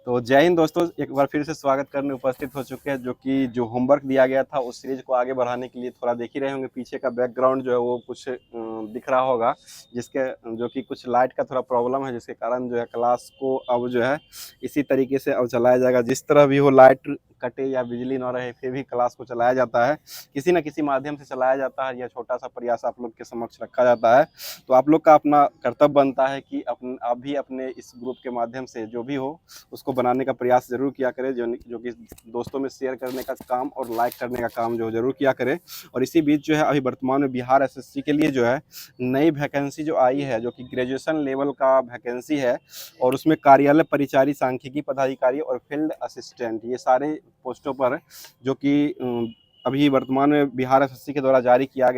तो जय हिंद दोस्तों, एक बार फिर से स्वागत करने उपस्थित हो चुके हैं। जो होमवर्क दिया गया था उस सीरीज को आगे बढ़ाने के लिए थोड़ा देख ही रहे होंगे, पीछे का बैकग्राउंड जो है वो कुछ दिख रहा होगा, जिसके जो कि कुछ लाइट का थोड़ा प्रॉब्लम है, जिसके कारण जो है क्लास को अब जो है इसी तरीके से अब चलाया जाएगा। जिस तरह भी हो, लाइट कटे या बिजली ना रहे, फिर भी क्लास को चलाया जाता है, किसी न किसी माध्यम से चलाया जाता है। यह छोटा सा प्रयास आप लोग के समक्ष रखा जाता है। तो आप लोग का अपना कर्तव्य बनता है कि आप भी अपने इस ग्रुप के माध्यम से जो भी हो उसको बनाने का प्रयास जरूर किया करें, जो कि दोस्तों में शेयर करने का काम और लाइक करने का काम जो जरूर किया करें। और इसी बीच जो है अभी वर्तमान में बिहार एसएससी के लिए जो है नई वैकेंसी जो आई है, जो कि ग्रेजुएशन लेवल का वैकेंसी है, और उसमें कार्यालय परिचारी, सांख्यिकी पदाधिकारी और फील्ड असिस्टेंट, ये सारे पोस्टों पर जो कि अभी वर्तमान में बिहार एसएससी के द्वारा जारी किया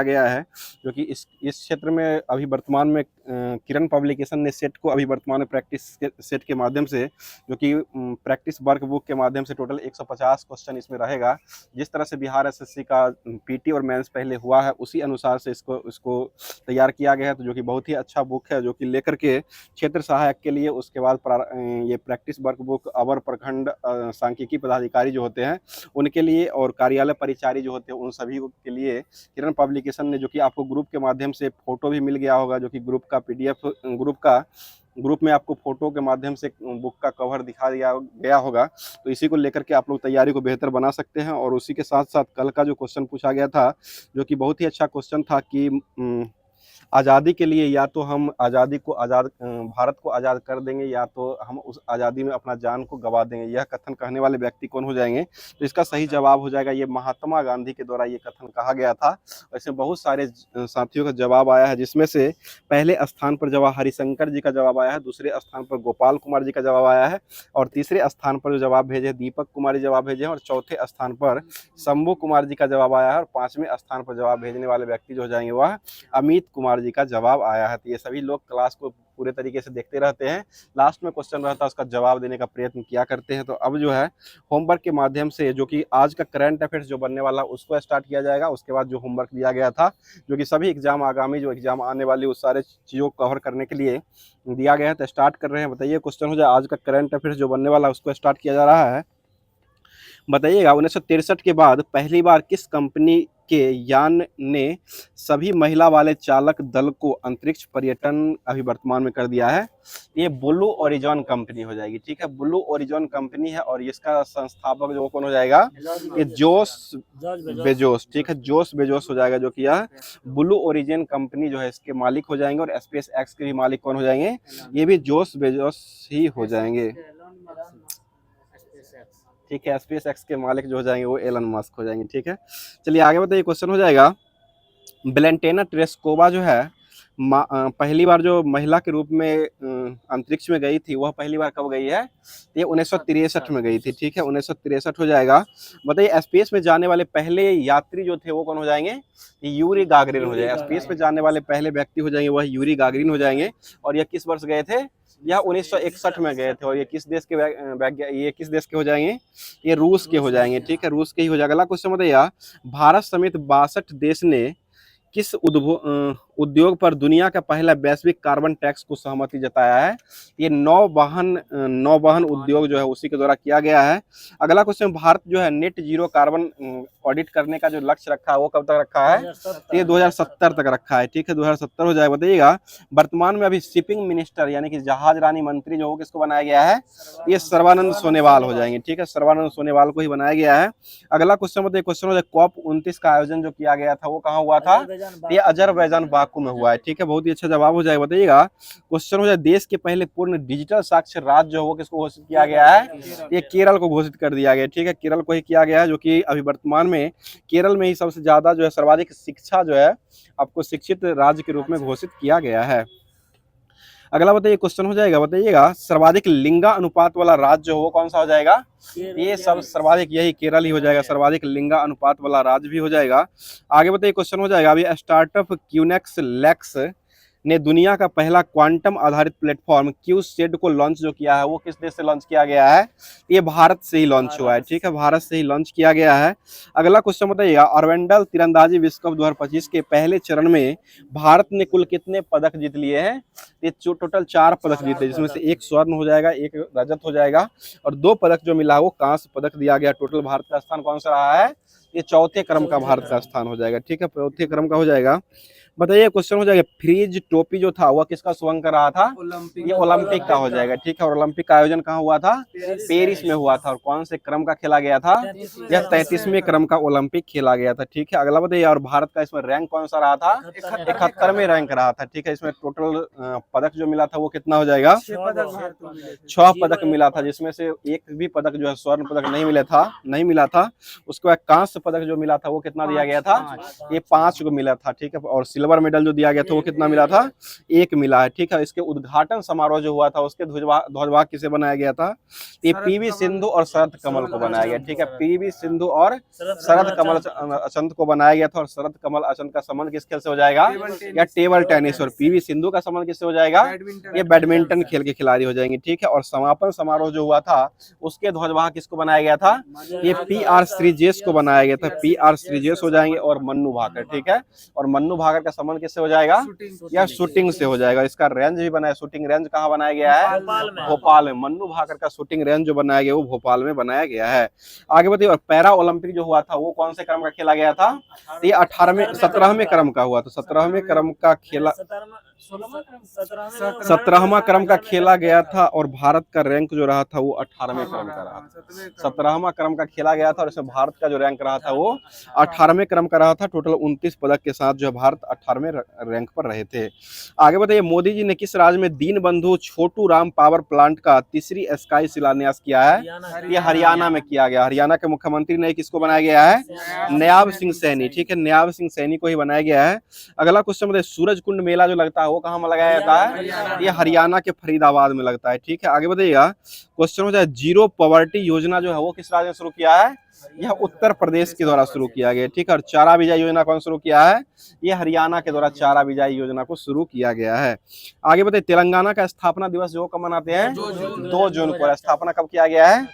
गया है। जो कि इस क्षेत्र में अभी वर्तमान में किरण पब्लिकेशन ने सेट को अभी वर्तमान में प्रैक्टिस सेट के माध्यम से, जो कि प्रैक्टिस वर्क बुक के माध्यम से टोटल 150 क्वेश्चन इसमें रहेगा। जिस तरह से बिहार एसएससी का पीटी और मेंस पहले हुआ है, उसी अनुसार से इसको तैयार किया गया है। तो जो कि बहुत ही अच्छा बुक है, जो कि लेकर के क्षेत्र सहायक के लिए, उसके बाद ये प्रैक्टिस वर्क बुक अवर प्रखंड सांख्यिकी पदाधिकारी जो होते हैं उनके लिए, और कार्यालय परिचारी जो होते हैं उन सभी के लिए किरण पब्लिकेशन ने, जो कि आपको ग्रुप के माध्यम से फोटो भी मिल गया होगा, जो कि ग्रुप का पीडीएफ ग्रुप में आपको फोटो के माध्यम से बुक का कवर दिखा दिया गया होगा। तो इसी को लेकर के आप लोग तैयारी को बेहतर बना सकते हैं। और उसी के साथ साथ कल का जो क्वेश्चन पूछा गया था, जो कि बहुत ही अच्छा क्वेश्चन था कि आज़ादी के लिए या तो हम भारत को आज़ाद कर देंगे, या तो हम उस आज़ादी में अपना जान को गंवा देंगे। यह कथन कहने वाले व्यक्ति कौन हो जाएंगे? तो इसका सही जवाब हो जाएगा, ये महात्मा गांधी के द्वारा ये कथन कहा गया था। ऐसे बहुत सारे साथियों का जवाब आया है, जिसमें से पहले स्थान पर जवाब हरिशंकर जी का जवाब आया है, दूसरे स्थान पर गोपाल कुमार जी का जवाब आया है, और तीसरे स्थान पर जो जवाब भेजे दीपक कुमार जी जवाब भेजे हैं, और चौथे स्थान पर शंभू कुमार जी का जवाब आया है, और पांचवें स्थान पर जवाब भेजने वाले व्यक्ति जो हो जाएंगे वह अमित कुमार जी का जवाब आया है। तो ये सभी लोग क्लास को पूरे तरीके से देखते रहते हैं, लास्ट में क्वेश्चन रहता है उसका जवाब देने का प्रयत्न किया करते हैं। तो अब जो है होमवर्क के माध्यम से, जो कि आज का करंट अफेयर्स जो बनने वाला उसको स्टार्ट किया जाएगा। उसके बाद जो होमवर्क दिया गया था, जो कि सभी एग्जाम आगामी जो एग्जाम आने वाली उस सारे चीज़ों को कवर करने के लिए दिया गया है। तो स्टार्ट कर रहे हैं। बताइए, क्वेश्चन हो जाए आज का करंट अफेयर्स जो बनने वाला उसको स्टार्ट किया जा रहा है। बताइएगा, 1963 के बाद पहली बार किस कंपनी के यान ने सभी महिला वाले चालक दल को अंतरिक्ष पर्यटन अभी वर्तमान में कर दिया है? ये ब्लू ओरिजॉन कंपनी हो जाएगी। ठीक है, ब्लू ओरिजॉन कंपनी है, और इसका संस्थापक जो कौन हो जाएगा? ये जोश बेजोस। ठीक है, जोश बेजोस हो जाएगा, जो कि यह ब्लू ओरिजिन कंपनी जो है इसके मालिक हो जाएंगे। और स्पेस एक्स के भी मालिक कौन हो जाएंगे? ये भी जोश बेजोस ही हो जाएंगे। ठीक है, स्पेस एक्स के मालिक जो हो जाएंगे वो एलन मस्क हो जाएंगे। ठीक है, चलिए आगे बताइए, क्वेश्चन हो जाएगा। वेलेंटिना तेरेस्कोवा जो है पहली बार जो महिला के रूप में अंतरिक्ष में गई थी, वह पहली बार कब गई है? ये 1963 में गई थी। ठीक है, 1963 हो जाएगा। बताइए, स्पेस में जाने वाले पहले यात्री जो थे वो कौन हो जाएंगे? यूरी गागरिन हो जाएगा। स्पेस में जाने वाले पहले व्यक्ति हो जाएंगे वह यूरी गागरिन हो जाएंगे। और यह किस वर्ष गए थे? यह 1961 में गए थे। और ये किस देश के हो जाएंगे? ये रूस के हो जाएंगे। ठीक है, रूस के ही हो जाएगा। अगला क्वेश्चन बताइए, भारत समेत 62 देश ने किस उद्योग पर दुनिया का पहला वैश्विक कार्बन टैक्स को सहमति जताया है? ये नौवहन उद्योग जो है उसी के द्वारा किया गया है। अगला क्वेश्चन, भारत जो है नेट जीरो कार्बन ऑडिट करने का जो लक्ष्य रखा है वो कब तक रखा है? ये 2070 तक रखा है। ठीक है, 2070 हो जाएगा। बताइएगा, वर्तमान में अभी शिपिंग मिनिस्टर यानी कि जहाज रानी मंत्री जो हो किसको बनाया गया है? ये सर्बानंद सोनेवाल हो जाएंगे। ठीक है, सर्बानंद सोनेवाल को ही बनाया गया है। अगला क्वेश्चन बताइए, क्वेश्चन हो जाए COP29 का आयोजन जो किया गया था वो कहाँ हुआ था? ये अजरबैजान बाकू में हुआ है। ठीक है, बहुत ही अच्छा जवाब हो जाएगा। बताइएगा, क्वेश्चन हो जाए, देश के पहले पूर्ण डिजिटल साक्षर राज्य जो है वो किसको घोषित किया गया है? ये केरल को घोषित कर दिया गया। ठीक है, केरल को ही किया गया है, जो कि अभी वर्तमान में केरल में ही सबसे ज्यादा जो है सर्वाधिक शिक्षा जो है आपको शिक्षित राज्य के रूप में घोषित किया गया है। अगला बताइए, क्वेश्चन हो जाएगा। बताइएगा, सर्वाधिक लिंगा अनुपात वाला राज्य हो वो कौन सा हो जाएगा? ये सब सर्वाधिक यही केरल ही हो जाएगा। सर्वाधिक लिंगा अनुपात वाला राज्य भी हो जाएगा। आगे बताइए, क्वेश्चन हो जाएगा अभी, स्टार्टअप क्यूनेक्स लेक्स ने दुनिया का पहला क्वांटम आधारित प्लेटफॉर्म क्यूसेड को लॉन्च जो किया है वो किस देश से लॉन्च किया गया है? ये भारत से ही लॉन्च हुआ है, ठीक है, भारत से ही लॉन्च किया गया है। अगला क्वेश्चन बताइएगा, ऑरवेंडल तीरंदाजी विश्व कप 2025 के पहले चरण में भारत ने कुल कितने पदक जीत लिए हैं? ये टोटल 4 पदक जीते, जिसमें से एक स्वर्ण हो जाएगा, एक रजत हो जाएगा और 2 पदक जो मिला वो कांस्य पदक दिया गया। टोटल भारत का स्थान कौन सा रहा है? ये चौथे क्रम का भारत का स्थान हो जाएगा, ठीक है, चौथे क्रम का हो जाएगा। बताइए क्वेश्चन हो जाएगा, फ्रीज टोपी जो था वह किसका शुभारंभ कर रहा था? ये ओलंपिक का हो जाएगा, ठीक है। और ओलंपिक का आयोजन कहाँ हुआ था? पेरिस में हुआ था। और कौन से क्रम का खेला गया था? यह 33वें क्रम का ओलंपिक खेला गया था, ठीक है। अगला बताइए, और भारत का इसमें रैंक कौन सा रहा था? 71वें रैंक रहा था, ठीक है। इसमें टोटल पदक जो मिला था वो कितना हो जाएगा? 6 पदक मिला था, जिसमें से एक भी पदक जो है स्वर्ण पदक नहीं मिला था। उसके बाद कांस्य पदक जो मिला था वो कितना दिया गया था? ये 5 को मिला था, ठीक है। और सिल्वर मेडल जो दिया गया था वो कितना मिला था? 1 मिला है, ठीक है। इसके उद्घाटन समारोह जो हुआ था उसके ध्वजवाहक किसे बनाया गया था? ये पीवी सिंधु और शरद कमल को बनाया गया, ठीक है। पीवी सिंधु और शरद कमल अचंत को बनाया गया था। और शरद कमल अचंत का संबंध किस खेल से हो जाएगा? या टेबल टेनिस। और पीवी सिंधु का संबंध किससे हो जाएगा? ये बैडमिंटन खेल के खिलाड़ी हो जाएंगे, ठीक है। और समापन समारोह जो हुआ था उसके ध्वजवाहक किसको बनाया गया था? ये PR श्रीजेश को बनाया गया था, PR श्रीजेश हो जाएंगे और मन्नू भाकर, ठीक है। और मन्नू भाकर का संबंध किससे हो जाएगा? या शूटिंग से हो जाएगा। इसका रेंज भी बनाया, शूटिंग रेंज कहाँ बनाया गया है? भोपाल में। मन्नू भाकर का शूटिंग रेंज जो बनाया गया वो भोपाल में बनाया गया है। आगे बताइए, और पैरा ओलंपिक जो हुआ था वो कौन से क्रम का खेला गया था? ये 17वें क्रम का हुआ था, 17वें क्रम का खेला, 17वां क्रम का खेला गया था। और भारत का रैंक जो रहा था वो 18वें क्रम का रहा था। 17वां क्रम का खेला गया था और इसमें भारत का जो रैंक रहा था वो 18वें क्रम का रहा था। टोटल 29 पदक के साथ जो भारत 18वें रैंक पर रहे थे। आगे बताइए, मोदी जी ने किस राज्य में दीनबंधु छोटू राम पावर प्लांट का तीसरी स्काई शिलान्यास किया है? ये हरियाणा में किया गया। हरियाणा के मुख्यमंत्री ने किसको बनाया गया है? नयाब सिंह सैनी, ठीक है, नयाब सिंह सैनी को ही बनाया गया है। अगला क्वेश्चन बताइए, सूरज कुंड मेला जो लगता है वो कहाँ में लगाया जाता है? ये हरियाणा के फरीदाबाद में लगता है, ठीक है। आगे बताइएगा, क्वेश्चन हो जाए, जीरो पॉवर्टी योजना जो है वो किस राज्य ने शुरू किया है? यह उत्तर प्रदेश के द्वारा शुरू किया गया, ठीक है। और चारा बिजाई योजना कौन शुरू किया है? ये हरियाणा के द्वारा चारा बिजाई योजना को शुरू किया गया है। आगे बताइए, तेलंगाना का स्थापना दिवस जो कब मनाते हैं? 2 जून को। स्थापना कब किया गया है?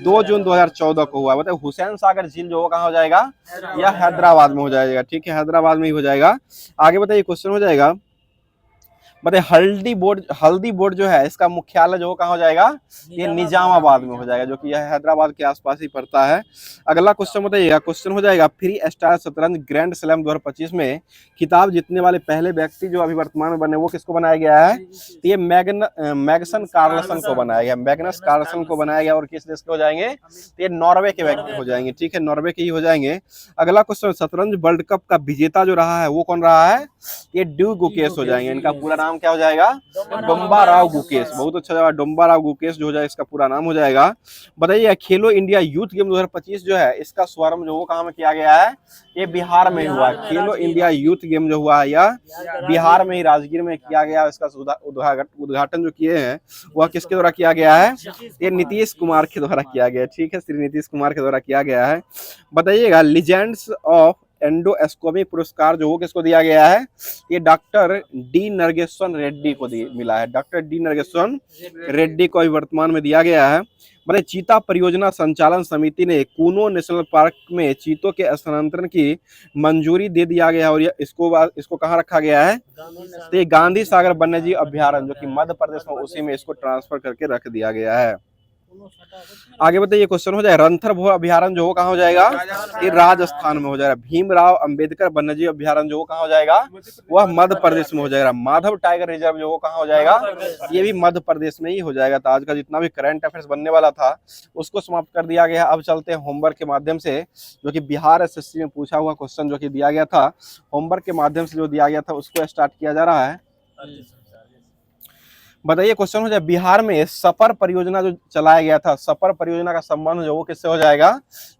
2 जून 2014 को हुआ। बताइए, हुसैन सागर झील जो कहाँ हो जाएगा? यह हैदराबाद में हो जाएगा, ठीक है, हैदराबाद में ही हो जाएगा। आगे बताइए, क्वेश्चन हो जाएगा, बताइए, हल्दी बोर्ड जो है इसका मुख्यालय जो कहाँ हो जाएगा? ये निजामाबाद में हो जाएगा, जो कि यह हैदराबाद के आसपास ही पड़ता है। अगला क्वेश्चन बताइएगा, क्वेश्चन हो जाएगा, फ्री स्टाइल शतरंज ग्रैंड स्लैम 2025 में खिताब जीतने वाले पहले व्यक्ति जो अभी वर्तमान में बने वो किसको बनाया गया है? ये मैग्नस कार्लसन को बनाया गया, मैग्नस कार्लसन को बनाया गया। और किस देश के हो जाएंगे? ये नॉर्वे के व्यक्ति हो जाएंगे, ठीक है, नॉर्वे के ही हो जाएंगे। अगला क्वेश्चन, शतरंज वर्ल्ड कप का विजेता जो रहा है वो कौन रहा है? ये ड्यू गुकेश हो जाएंगे। इनका पूरा नाम क्या हो जाएगा? डोम्बाराव गुकेश। बहुत अच्छा जवाब, डोम्बाराव गुकेश जो हो जाएगा इसका पूरा नाम हो जाएगा। बताइए, खेलो इंडिया यूथ गेम 2025 जो है इसका शुभारंभ जो वो कहाँ में किया गया है? ये बिहार में हुआ। खेलो इंडिया यूथ गेम जो हुआ है यह बिहार में ही राजगीर में किया गया। इसका उद्घाटन जो किए हैं वह किसके द्वारा किया गया है? ये नीतीश कुमार के द्वारा किया गया, ठीक है, श्री नीतीश कुमार के द्वारा किया गया है। बताइएगा, लीजेंड्स ऑफ एंडोस्कोपी पुरस्कार जो किसको दिया गया है? ये डॉक्टर डी नरगेश्वर रेड्डी को मिला है। डॉक्टर डी नरगेश्वर रेड्डी को वर्तमान में दिया गया है। मैंने चीता परियोजना संचालन समिति ने कूनो नेशनल पार्क में चीतों के स्थानांतरण की मंजूरी दे दिया गया है। और इसको कहाँ रखा गया है? तो ये गांधी सागर वन्यजीव अभ्यारण्य जो कि मध्य प्रदेश में, उसी में इसको ट्रांसफर करके रख दिया गया है। आगे बताइए, क्वेश्चन हो जाए, रणथंभौर अभ्यारण्य जो कहाँ हो जाएगा? ये राजस्थान में हो जाएगा। भीमराव अंबेडकर वन्यजीव अभ्यारण्य जो कहाँ हो जाएगा? वह मध्य प्रदेश में हो जाएगा। माधव टाइगर रिजर्व जो कहाँ हो जाएगा? ये भी मध्य प्रदेश में ही हो जाएगा। तो आज का जितना भी करंट अफेयर्स बनने वाला था उसको समाप्त कर दिया गया। अब चलते हैं होमवर्क के माध्यम से, जो कि बिहार SSC में पूछा हुआ क्वेश्चन जो कि दिया गया था, होमवर्क के माध्यम से जो दिया गया था उसको स्टार्ट किया जा रहा है। बताइए क्वेश्चन हो जाए, बिहार में सपर परियोजना जो चलाया गया था, सपर परियोजना का संबंध जो वो किससे हो जाएगा?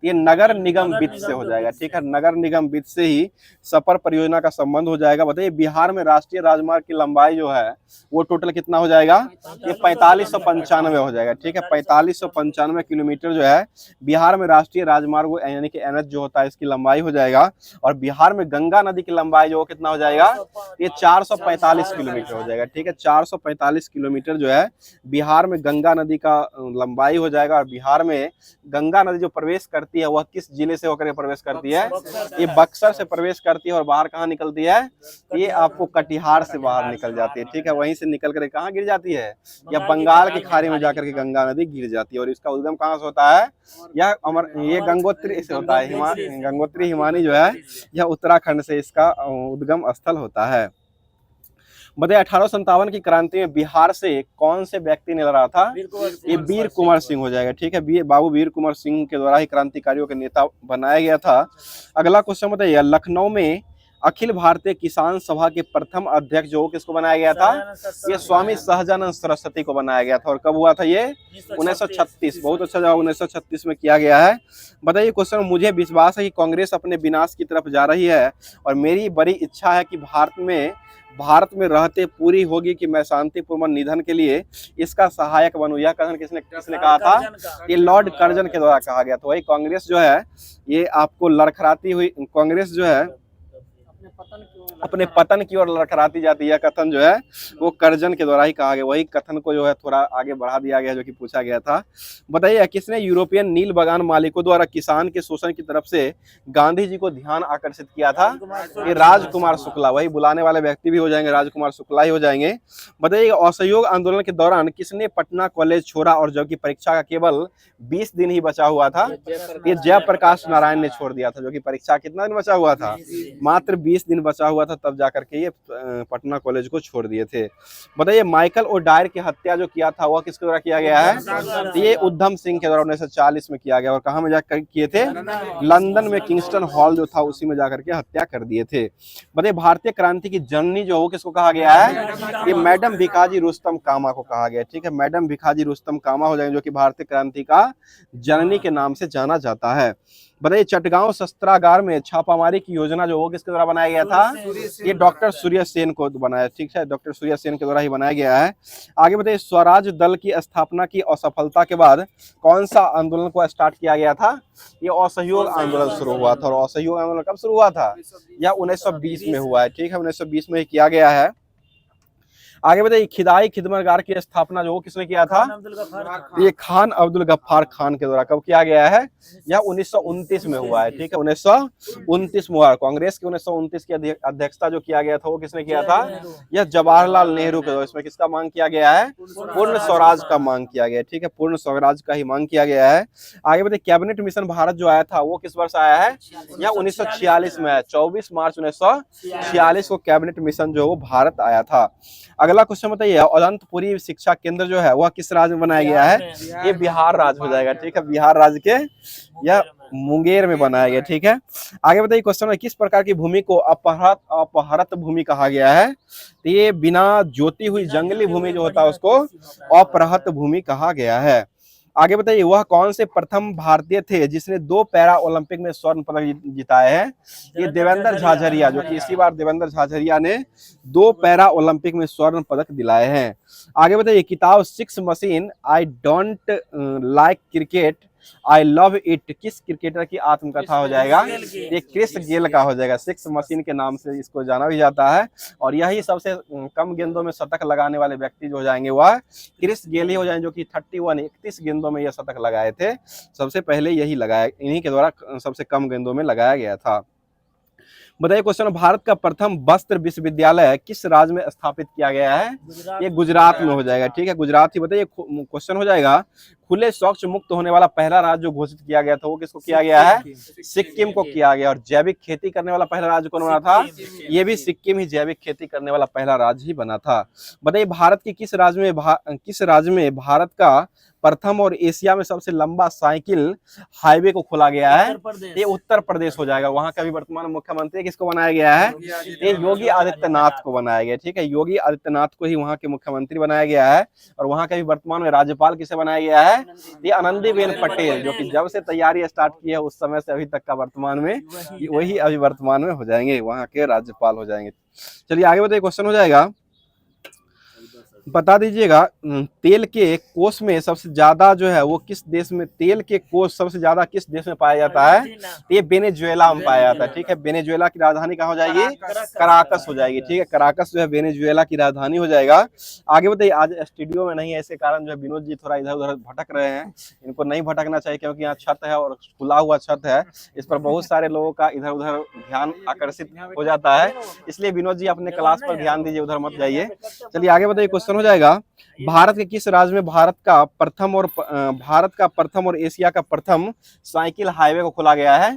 ये नगर निगम वित्त से हो जाएगा। ठीक है, नगर निगम वित्त से ही सपर परियोजना का संबंध हो जाएगा। बताइए बिहार में राष्ट्रीय राजमार्ग की लंबाई जो है वो टोटल कितना हो जाएगा? ये 4595 हो जाएगा। ठीक है, 4595 किलोमीटर जो है बिहार में राष्ट्रीय राजमार्ग यानी कि एनएच जो होता है इसकी लंबाई हो जाएगा। और बिहार में गंगा नदी की लंबाई जो कितना हो जाएगा? ये 445 किलोमीटर हो जाएगा। ठीक है, 445 किलोमीटर जो है बिहार में गंगा नदी का लंबाई हो जाएगा। और बिहार में गंगा नदी जो प्रवेश करती है वह किस जिले से होकर प्रवेश करती है? ये बक्सर से प्रवेश करती है। और बाहर कहाँ निकलती है? ये आपको कटिहार से बाहर निकल जाती है। ठीक है, वहीं से निकल कर कहाँ गिर जाती है? या बंगाल की खाड़ी में जाकर के गंगा नदी गिर जाती है। और इसका उद्गम कहाँ से होता है? ये गंगोत्री से होता है। गंगोत्री हिमानी जो है यह उत्तराखंड से इसका उद्गम स्थल होता है। बताइए 1857 की क्रांति में बिहार से कौन से व्यक्ति ने लड़ा था? ये वीर कुंवर सिंह हो जाएगा। ठीक है, बाबू वीर कुंवर सिंह के द्वारा ही क्रांतिकारियों के नेता बनाया गया था। अगला क्वेश्चन बताइए, लखनऊ में अखिल भारतीय किसान सभा के प्रथम अध्यक्ष जो किसको बनाया गया था? ये स्वामी सहजानंद सरस्वती को बनाया गया था। और कब हुआ था ये? 1936। बहुत अच्छा जवाब, 1936 में किया गया है। बताइए क्वेश्चन, मुझे विश्वास है कि कांग्रेस अपने विनाश की तरफ जा रही है और मेरी बड़ी इच्छा है कि भारत में रहते पूरी होगी कि मैं शांतिपूर्ण निधन के लिए इसका सहायक बनूं। यह कथन किसने कहा था? ये लॉर्ड कर्जन के द्वारा कहा गया था। वही कांग्रेस जो है ये आपको लड़खड़ाती हुई, कांग्रेस जो है अपने पतन की ओर लड़खड़ाती जाती है। यह कथन जो है वो कर्जन के द्वारा ही कहा गया। वही कथन को जो है थोड़ा आगे बढ़ा दिया गया जो कि पूछा गया था। बताइए किसने यूरोपियन नील बागान मालिकों द्वारा किसान के शोषण की तरफ से गांधी जी को ध्यान आकर्षित किया था? ये राजकुमार शुक्ला। वही बुलाने वाले व्यक्ति भी हो जाएंगे, राजकुमार शुक्ला ही हो जाएंगे। बताइए असहयोग आंदोलन के दौरान किसने पटना कॉलेज छोड़ा और जबकि परीक्षा का केवल 20 दिन ही बचा हुआ था? ये जयप्रकाश नारायण ने छोड़ दिया था। जो कि परीक्षा कितना दिन बचा हुआ था? मात्र 20 दिन बचा हुआ था, तब जाकर के ये पटना कॉलेज को छोड़ दिए थे। बताइए माइकल ओडायर की हत्या जो किया था वह किसके द्वारा किया गया है? ये उधम सिंह के द्वारा 1940 में किया गया। और कहां में जाकर किए थे? लंदन में किंगस्टन हॉल जो था उसी में जाकर के हत्या कर दिए थे। बताइए भारतीय क्रांति की जननी जो हो किसको कहा गया है? ये मैडम भिखाजी रुस्तम कामा को कहा गया। ठीक है, मैडम भिखाजी रुस्तम कामा हो जाएंगे जो कि भारतीय क्रांति का जननी के नाम से जाना जाता है। बताइए चटगांव शस्त्रागार में छापामारी की योजना जो वो किसके द्वारा बनाया गया था? ये डॉक्टर सूर्य सेन को बनाया। ठीक है, डॉक्टर सूर्य सेन के द्वारा ही बनाया गया है। आगे बताइए स्वराज दल की स्थापना की असफलता के बाद कौन सा आंदोलन को स्टार्ट किया गया था? ये असहयोग आंदोलन शुरू हुआ था। और असहयोग आंदोलन कब शुरू हुआ था? यह 1920 में हुआ है। ठीक है, 1920 में ही किया गया है। आगे बताइए खिदाई खिदमतगार की स्थापना जो किसने किया था? ये खान अब्दुल गफ्फार खान के द्वारा कब किया गया है? यह 1929 में हुआ है। ठीक है, 1929 में हुआ। कांग्रेस की 1929 की अध्यक्षता जो किया गया था वो किसने किया था? यह जवाहरलाल नेहरू के द्वारा। इसमें किसका मांग किया गया है? पूर्ण स्वराज का मांग किया गया। ठीक है, पूर्ण स्वराज का ही मांग किया गया है। आगे बताइए कैबिनेट मिशन भारत जो आया था वो किस वर्ष आया है? यह 1946 में आया। 24 मार्च 1946 को कैबिनेट मिशन जो वो भारत आया था। अगला क्वेश्चन बताइए अनंतपुरी शिक्षा केंद्र जो है वह किस राज्य में बनाया गया है? ये बिहार राज्य हो जाएगा। ठीक है, बिहार राज्य के यह मुंगेर में बनाया गया। ठीक है, आगे बताइए क्वेश्चन में किस प्रकार की भूमि को अपहरत भूमि कहा गया है? तो ये बिना जोती हुई जंगली भूमि जो होता है उसको अपहरत भूमि कहा गया है। आगे बताइए वह कौन से प्रथम भारतीय थे जिसने 2 पैरा ओलंपिक में स्वर्ण पदक जिताए हैं? ये देवेंद्र झाझरिया, जो कि इसी बार देवेंद्र झाझरिया ने 2 पैरा ओलंपिक में स्वर्ण पदक दिलाए हैं। आगे बताइए किताब six machine I don't like cricket I love it किस क्रिकेटर की आत्मकथा हो जाएगा? ये क्रिस गेल का हो जाएगा। सिक्स मशीन के नाम से इसको जाना भी जाता है। और यही सबसे कम गेंदों में शतक लगाने वाले व्यक्ति जो हो जाएंगे वह क्रिस गेल ही हो जाएंगे, जो कि 31 गेंदों में यह शतक लगाए थे। सबसे पहले यही लगाया, इन्हीं के द्वारा सबसे कम गेंदों में लगाया गया था। बताइए क्वेश्चन भारत का प्रथम वस्त्र विश्वविद्यालय किस राज्य में स्थापित किया गया है? ये गुजरात में हो जाएगा। ठीक है, गुजरात ही। बताइए क्वेश्चन हो जाएगा खुले शौच मुक्त होने वाला पहला राज्य जो घोषित किया गया था वो किसको किया गया है? सिक्किम को किया गया। और जैविक खेती करने वाला पहला राज्य कौन बना था? ये भी सिक्किम ही जैविक खेती करने वाला पहला राज्य ही बना था। बताइए भारत की किस राज्य में भारत का प्रथम और एशिया में सबसे लंबा साइकिल हाईवे को खोला गया है, ये उत्तर प्रदेश हो जाएगा। वहां का भी वर्तमान मुख्यमंत्री किसको बनाया गया है? ये योगी आदित्यनाथ को बनाया गया, ठीक है, योगी आदित्यनाथ को ही वहां के मुख्यमंत्री बनाया गया है। और वहां का भी वर्तमान में राज्यपाल किसे बनाया गया है? ये आनंदीबेन पटेल, जो कि जब से तैयारी स्टार्ट की है उस समय से अभी तक का वर्तमान में वही अभी वर्तमान में हो जाएंगे, वहां के राज्यपाल हो जाएंगे। चलिए आगे बताइए, क्वेश्चन हो जाएगा, बता दीजिएगा तेल के कोष में सबसे ज्यादा जो है वो किस देश में, तेल के कोष सबसे ज्यादा किस देश में पाया जाता है? ये वेनेजुएला में पाया जाता है, ठीक है। वेनेजुएला की राजधानी कहाँ हो जाएगी? कराकस हो जाएगी, ठीक है। कराकस जो है वेनेजुएला की राजधानी हो जाएगा। आगे बताइए, आज स्टूडियो में नहीं है, ऐसे कारण जो है विनोद जी थोड़ा इधर उधर भटक रहे हैं। इनको नहीं भटकना चाहिए क्योंकि यहाँ छत है और खुला हुआ छत है, इस पर बहुत सारे लोगों का इधर उधर ध्यान आकर्षित हो जाता है, इसलिए विनोद जी अपने क्लास पर ध्यान दीजिए, उधर मत जाइए। चलिए आगे बताइए, क्वेश्चन हो जाएगा, भारत के किस राज्य में भारत का प्रथम और एशिया का प्रथम साइकिल हाईवे को खोला गया है?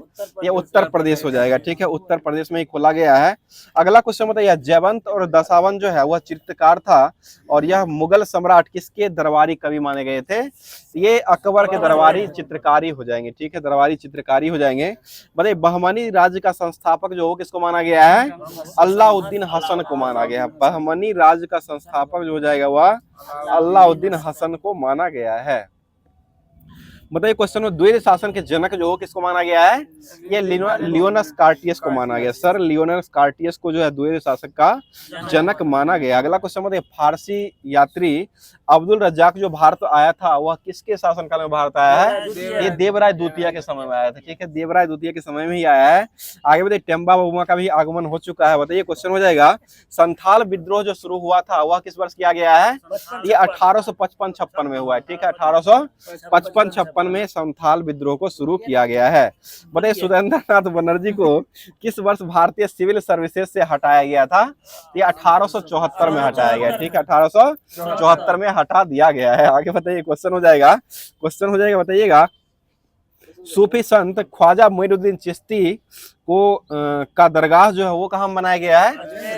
ये उत्तर प्रदेश हो जाएगा, ठीक है, उत्तर प्रदेश में ही खोला गया है। अगला क्वेश्चन बताइए, जयवंत और दशावंत जो है वह चित्रकार था और यह मुगल सम्राट किसके दरबारी कवि माने गए थे? ये अकबर के दरबारी चित्रकारी हो जाएंगे, ठीक है, दरबारी चित्रकारी हो जाएंगे। बताइए, बहमनी राज्य का संस्थापक जो किसको माना गया है? अल्लाउद्दीन हसन को माना गया है। बहमनी राज्य का संस्थापक जो हो जाएगा वह अल्लाउद्दीन हसन को माना गया है। बताइए क्वेश्चन में, द्वैध शासन के जनक जो किसको माना गया है? ये लियोनस कार्टियस को माना गया, सर लियोनस कार्टियस को जो है द्वैध शासक का जनक माना गया। अगला क्वेश्चन बताइए, फारसी यात्री अब्दुल रज्जाक जो भारत आया था वह किसके शासनकाल में भारत आया है? ये देवराय द्वितीय के समय में आया था, ठीक है, देवराय द्वितीय के समय में ही आया है। आगे बताइए, टेम्बा बबुआ का भी आगमन हो चुका है। बताइए क्वेश्चन हो जाएगा, संथाल विद्रोह जो शुरू हुआ था वह किस वर्ष किया गया है? ये 1855-56 में हुआ है, ठीक है, 1855-56 में संथाल विद्रोह को शुरू किया गया है। बताइए, सुरेंद्र नाथ बनर्जी को किस वर्ष भारतीय सिविल सर्विसेज से हटाया गया था? ये 1874 में हटाया गया, ठीक है, 1874 में हटा दिया गया है। आगे बताइए, क्वेश्चन हो जाएगा, बताइएगा, सूफी संत ख्वाजा मोइनुद्दीन चिश्ती को का दरगाह जो है वो कहाँ बनाया गया है?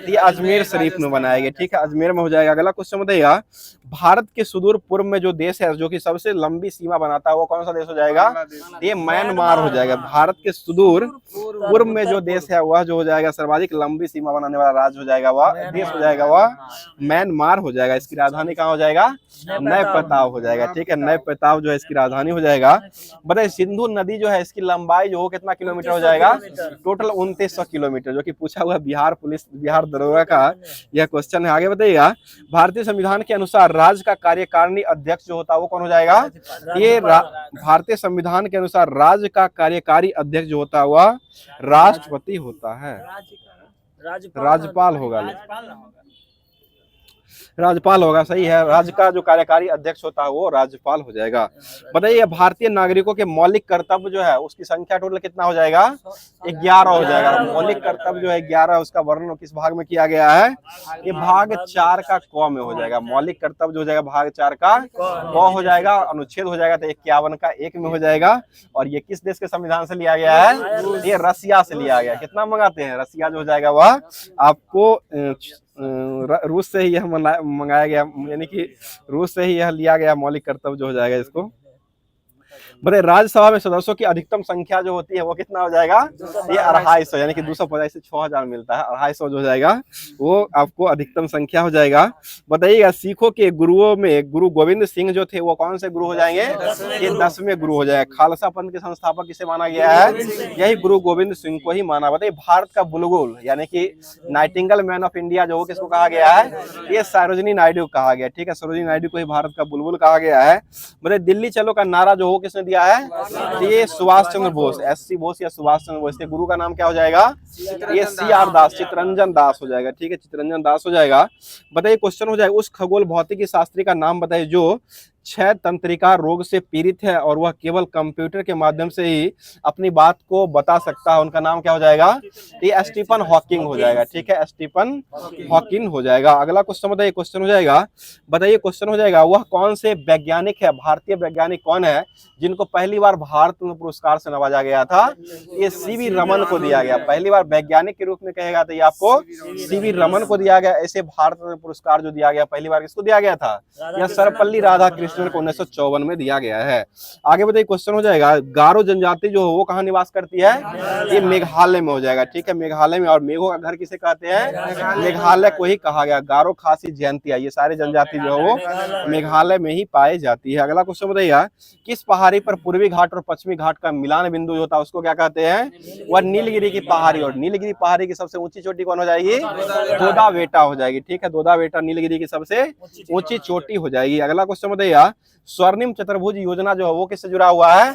ये अजमेर शरीफ में बनाया गया, ठीक है, अजमेर में हो जाएगा। अगला क्वेश्चन बताइएगा, भारत के सुदूर पूर्व में जो देश है जो कि सबसे लंबी सीमा बनाता है वो कौन सा देश हो जाएगा? ये म्यांमार हो जाएगा। भारत के सुदूर पूर्व में जो देश है वह जो हो जाएगा सर्वाधिक लंबी सीमा बनाने वाला राज्य हो जाएगा, वह देश हो जाएगा वह म्यांमार हो जाएगा। इसकी राजधानी कहाँ हो जाएगा? नए प्रताप हो जाएगा, ठीक है, नए प्रताप जो है इसकी राजधानी हो जाएगा। बताइए, सिंधु नदी जो है इसकी लंबाई जो कितना किलोमीटर हो जाएगा? टोटल 2900 किलोमीटर, जो कि पूछा हुआ बिहार दरोगा का यह क्वेश्चन है। आगे बताइएगा, भारतीय संविधान के अनुसार राज्य का कार्यकारिणी अध्यक्ष जो होता है वो कौन हो जाएगा? ये भारतीय संविधान के अनुसार राज्य का कार्यकारी अध्यक्ष जो होता है वह राष्ट्रपति होता है, राज्यपाल होगा, सही है, राज्य का जो कार्यकारी अध्यक्ष होता है वो राज्यपाल हो जाएगा। बताइए, भारतीय नागरिकों के मौलिक कर्तव्य जो है उसकी संख्या टोटल कितना हो जाएगा? 11 हो जाएगा। मौलिक कर्तव्य जो है 11, उसका वर्णन किस भाग में किया गया है? ये भाग 4 का क में हो जाएगा। मौलिक कर्तव्य जो हो जाएगा भाग 4 का क हो जाएगा। अनुच्छेद हो जाएगा तो 51 का 1 में हो जाएगा। और ये किस देश के संविधान से लिया गया है? ये रसिया से लिया गया। कितना मंगाते हैं? रसिया जो हो जाएगा वह आपको रूस से ही यह मंगाया गया, यानी कि रूस से ही यह लिया गया मौलिक कर्तव्य जो हो जाएगा इसको। बताइए, राज्यसभा में सदस्यों की अधिकतम संख्या जो होती है वो कितना हो जाएगा? ये 250, यानी कि 250 से 6000 मिलता है, 250 जो हो जाएगा वो आपको अधिकतम संख्या हो जाएगा। बताइएगा, सिखों के गुरुओं में गुरु गोविंद सिंह जो थे वो कौन से गुरु हो जाएंगे? ये 10वें गुरु हो जाएगा। खालसा पंथ के संस्थापक किसे माना गया है? यही गुरु गोविंद सिंह को ही माना। बताइए, भारत का बुलबुल यानी कि नाइटिंगेल मैन ऑफ इंडिया जो किसको कहा गया है? ये सरोजिनी नायडू कहा गया, ठीक है, सरोजिनी नायडू को ही भारत का बुलबुल कहा गया है। बताइए, दिल्ली चलो का नारा जो हो किसने दिया है? ये सुभाष चंद्र बोस, SC बोस या सुभाष चंद्र बोस। गुरु का नाम क्या हो जाएगा? ये CR दास, चित्तरंजन दास हो जाएगा, ठीक है, चित्तरंजन दास हो जाएगा। बताइए, क्वेश्चन हो जाएगा, उस खगोल भौतिकी शास्त्री का नाम बताइए जो क्षय तंत्रिका रोग से पीड़ित है और वह केवल कंप्यूटर के माध्यम से ही अपनी बात को बता सकता है। उनका नाम क्या हो जाएगा? ये स्टीफन हॉकिंग हो जाएगा, ठीक है, स्टीफन हॉकिंग हो जाएगा। अगला क्वेश्चन बताइए, क्वेश्चन हो जाएगा, बताइए क्वेश्चन हो जाएगा, वह कौन से वैज्ञानिक है, भारतीय वैज्ञानिक कौन है जिनको पहली बार भारत रत्न पुरस्कार से नवाजा गया था? ये CV रमन को दिया गया। पहली बार वैज्ञानिक के रूप में कहेगा तो ये आपको CV रमन को दिया गया। ऐसे भारत रत्न पुरस्कार जो दिया गया पहली बार किसको दिया गया था? यह सर्वपल्ली राधाकृष्णन 26 जनवरी को 1954 में दिया गया है। आगे बताइए क्वेश्चन हो जाएगा, गारो जनजाति जो है वो कहाँ निवास करती है? ये मेघालय में हो जाएगा, ठीक है, मेघालय में। और मेघों का घर किसे कहते हैं? मेघालय को ही कहा गया। गारो, खासी, जयंतिया ये सारे जनजाति जो है वो मेघालय में ही पाई जाती है। अगला क्वेश्चन बताइएगा, किस पहाड़ी पर पूर्वी घाट और पश्चिमी घाट का मिलान बिंदु जो होता है उसको क्या कहते हैं? वह नीलगिरी की पहाड़ी। और नीलगिरी पहाड़ी की सबसे ऊंची चोटी कौन हो जाएगी? दोदा बेटा हो जाएगी, ठीक है, दोदा बेटा नीलगिरी की सबसे ऊंची चोटी हो जाएगी। अगला क्वेश्चन बताइएगा, स्वर्णिम चतुर्भुज योजना जो है वो किससे जुड़ा हुआ है?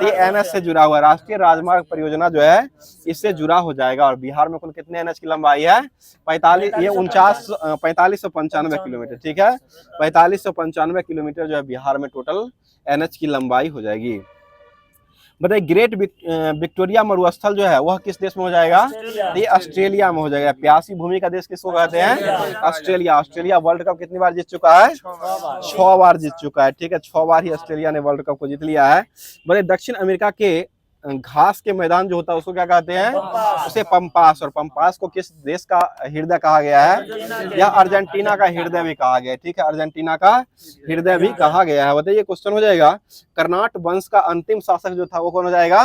ये एनएच से जुड़ा हुआ है, राष्ट्रीय राजमार्ग परियोजना जो है इससे जुड़ा हो जाएगा। और बिहार में कुल कितने एनएच की लंबाई है? 4595 किलोमीटर, ठीक है, 4595 किलोमीटर जो है बिहार में टोटल एनएच की लंबाई हो जाएगी। बताइए, ग्रेट विक्टोरिया मरुस्थल जो है वह किस देश में हो जाएगा? ये ऑस्ट्रेलिया में हो जाएगा। प्यासी भूमि का देश किसको कहते हैं? ऑस्ट्रेलिया। ऑस्ट्रेलिया वर्ल्ड कप कितनी बार जीत चुका है? 6 बार जीत चुका है, ठीक है, 6 बार ही ऑस्ट्रेलिया ने वर्ल्ड कप को जीत लिया है। बताइए, दक्षिण अमेरिका के घास के मैदान जो होता है उसको क्या कहते हैं? उसे पंपास। और पंपास को किस देश का हृदय कहा गया है? या अर्जेंटीना का हृदय भी कहा गया है, ठीक है, अर्जेंटीना का हृदय भी कहा गया है। बताइए क्वेश्चन हो जाएगा, कर्नाट वंश का अंतिम शासक जो था वो कौन हो जाएगा?